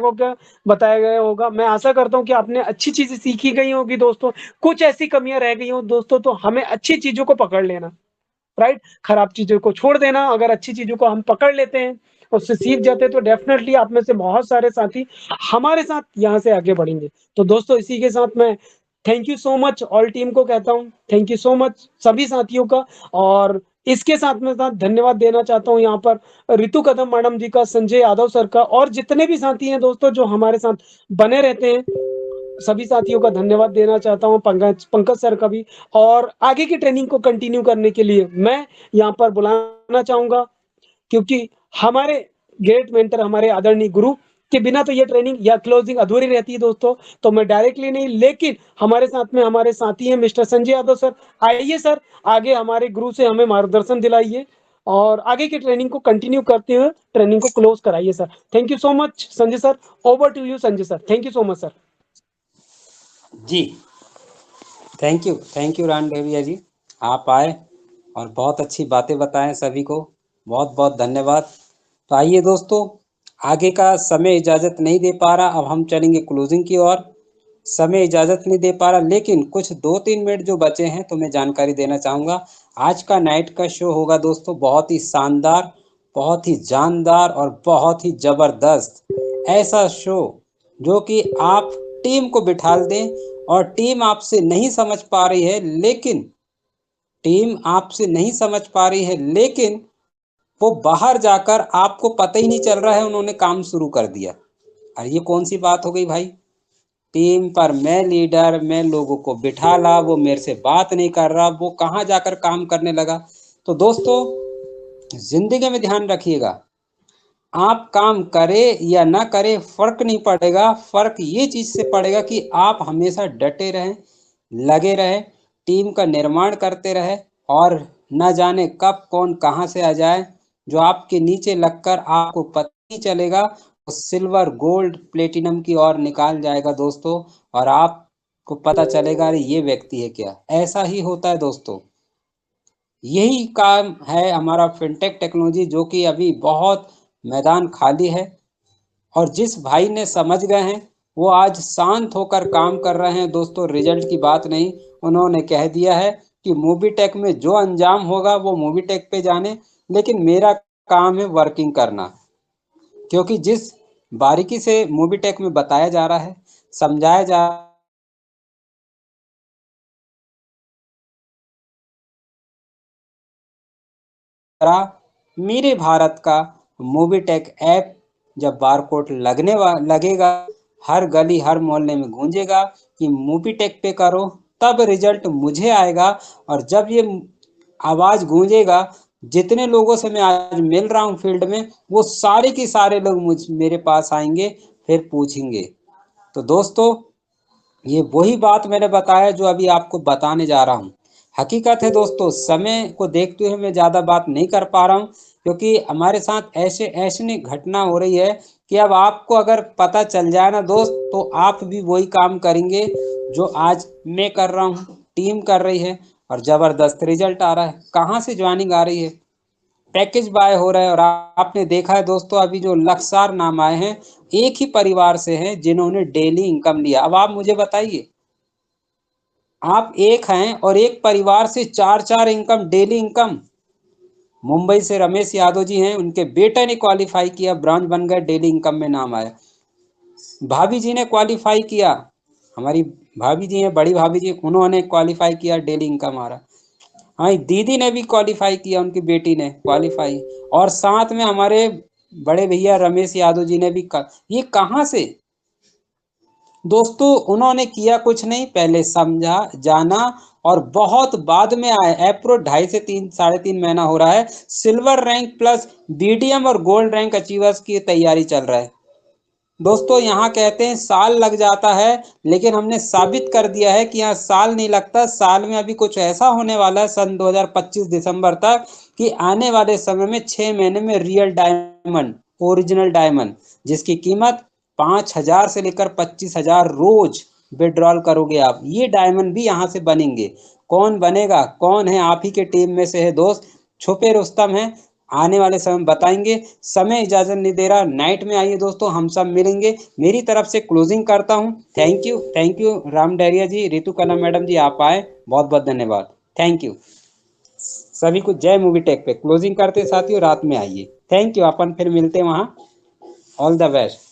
गया होगा, मैं आशा करता हूँ कि आपने अच्छी चीजें सीखी गई होगी दोस्तों। कुछ ऐसी कमियां रह गई हो दोस्तों, तो हमें अच्छी चीजों को पकड़ लेना, राइट, खराब चीजों को छोड़ देना। अगर अच्छी चीजों को हम पकड़ लेते हैं, उससे सीख जाते हैं, तो डेफिनेटली आप में से बहुत सारे साथी हमारे साथ यहाँ से आगे बढ़ेंगे। तो दोस्तों इसी के साथ मैं thank you so much all team को कहता हूँ, थैंक यू सो मच सभी साथियों का। और इसके साथ में साथ धन्यवाद देना चाहता हूँ यहाँ पर रितु कदम मैडम जी का, संजय यादव सर का, और जितने भी साथी हैं दोस्तों जो हमारे साथ बने रहते हैं, सभी साथियों का धन्यवाद देना चाहता हूँ, पंकज सर का भी। और आगे की ट्रेनिंग को कंटिन्यू करने के लिए मैं यहाँ पर बुलाना चाहूंगा, क्योंकि हमारे ग्रेट मेंटर, हमारे आदरणीय गुरु के बिना तो ये ट्रेनिंग या क्लोजिंग अधूरी रहती है दोस्तों। तो मैं डायरेक्टली नहीं, लेकिन हमारे साथ में हमारे साथी हैं मिस्टर संजय यादव सर। आइए सर, आगे हमारे गुरु से हमें मार्गदर्शन दिलाइए, और आगे की ट्रेनिंग को कंटिन्यू करते हुए ट्रेनिंग को क्लोज कराइए sir. Thank you so much Sanjay sir, over to you Sanjay sir, thank you so much sir. जी थैंक यू राम डहरिया जी, आप आए और बहुत अच्छी बातें बताएं सभी को, बहुत बहुत धन्यवाद। तो आइए दोस्तों, आगे का समय इजाज़त नहीं दे पा रहा, अब हम चलेंगे क्लोजिंग की ओर। समय इजाज़त नहीं दे पा रहा, लेकिन कुछ 2-3 मिनट जो बचे हैं तो मैं जानकारी देना चाहूँगा। आज का नाइट का शो होगा दोस्तों बहुत ही शानदार, बहुत ही जानदार और बहुत ही ज़बरदस्त ऐसा शो, जो कि आप टीम को बिठा दें, और टीम आपसे नहीं समझ पा रही है, लेकिन वो बाहर जाकर आपको पता ही नहीं चल रहा है उन्होंने काम शुरू कर दिया। अरे ये कौन सी बात हो गई भाई। टीम पर मैं लीडर, मैं लोगों को बिठा ला, वो मेरे से बात नहीं कर रहा, वो कहाँ जाकर काम करने लगा। तो दोस्तों जिंदगी में ध्यान रखिएगा, आप काम करें या ना करें फर्क नहीं पड़ेगा, फर्क ये चीज से पड़ेगा कि आप हमेशा डटे रहें, लगे रहें, टीम का निर्माण करते रहें, और न जाने कब कौन कहाँ से आ जाए, जो आपके नीचे लगकर आपको पता नहीं चलेगा, वो सिल्वर गोल्ड प्लेटिनम की ओर निकाल जाएगा दोस्तों, और आपको पता चलेगा अरे ये व्यक्ति है क्या। ऐसा ही होता है दोस्तों, यही काम है हमारा फिनटेक टेक्नोलॉजी, जो कि अभी बहुत मैदान खाली है, और जिस भाई ने समझ गए हैं वो आज शांत होकर काम कर रहे हैं दोस्तों। रिजल्ट की बात नहीं, उन्होंने कह दिया है कि मोबीटेक में जो अंजाम होगा वो मोबीटेक पे जाने, लेकिन मेरा काम है वर्किंग करना, क्योंकि जिस बारीकी से मोबीटेक में बताया जा रहा है, समझाया जा रहा, मेरे भारत का मोबीटेक ऐप जब बारकोड लगेगा, हर गली हर मोहल्ले में गूंजेगा कि मोबीटेक पे करो, तब रिजल्ट मुझे आएगा। और जब ये आवाज गूंजेगा, जितने लोगों से मैं आज मिल रहा हूँ फील्ड में, वो सारे के सारे लोग मेरे पास आएंगे, फिर पूछेंगे। तो दोस्तों ये वही बात मैंने बताया जो अभी आपको बताने जा रहा हूँ। हकीकत है दोस्तों, समय को देखते हुए मैं ज़्यादा बात नहीं कर पा रहा हूँ, क्योंकि हमारे साथ ऐसे ऐसी घटना हो रही है कि अब आपको अगर पता चल जाए ना दोस्त, तो आप भी वही काम करेंगे जो आज मैं कर रहा हूँ, टीम कर रही है, और ज़बरदस्त रिजल्ट आ रहा है। कहाँ से ज्वाइनिंग आ रही है, पैकेज बाय हो रहा है। और आपने देखा है दोस्तों, अभी जो लक्सार नाम आए हैं, एक ही परिवार से हैं जिन्होंने डेली इनकम लिया। अब आप मुझे बताइए, आप एक हैं और एक परिवार से चार चार इनकम, डेली इनकम। मुंबई से रमेश यादव जी हैं, उनके बेटे ने क्वालिफाई किया, ब्रांच बन गए, डेली इनकम में नाम आया। भाभी जी ने क्वालिफाई किया, हमारी भाभी जी हैं, बड़ी भाभी जी, उन्होंने क्वालिफाई किया, डेली इनकम आ रहा। हाँ, दीदी ने भी क्वालिफाई किया, उनकी बेटी ने क्वालिफाई, और साथ में हमारे बड़े भैया रमेश यादव जी ने भी ये कहाँ से दोस्तों, उन्होंने किया कुछ नहीं, पहले समझा जाना, और बहुत बाद में आए। अप्रोच 2.5 से 3 3.5 महीना हो रहा है, सिल्वर रैंक प्लस बीडीएम और गोल्ड रैंक अचीवर्स की तैयारी चल रहा है दोस्तों। यहाँ कहते हैं साल लग जाता है, लेकिन हमने साबित कर दिया है कि यहाँ साल नहीं लगता। साल में अभी कुछ ऐसा होने वाला है सन 2025 दिसंबर तक, कि आने वाले समय में 6 महीने में रियल डायमंड, ओरिजिनल डायमंड, जिसकी कीमत 5,000 से लेकर 25,000 रोज विड्रॉल करोगे आप, ये डायमंड भी यहाँ से बनेंगे। कौन बनेगा, कौन है, आप ही के टीम में से है दोस्त, छुपे रुस्तम है, आने वाले समय में बताएंगे। समय इजाजत नहीं दे रहा, नाइट में आइए दोस्तों, हम सब मिलेंगे। मेरी तरफ से क्लोजिंग करता हूँ। थैंक यू राम डैरिया जी, रितु कला मैडम जी, आप आए, बहुत बहुत धन्यवाद, थैंक यू सभी को। जय मूवी टेक पे क्लोजिंग करते साथियों, रात में आइए। थैंक यू, अपन फिर मिलते हैं वहाँ। All the best.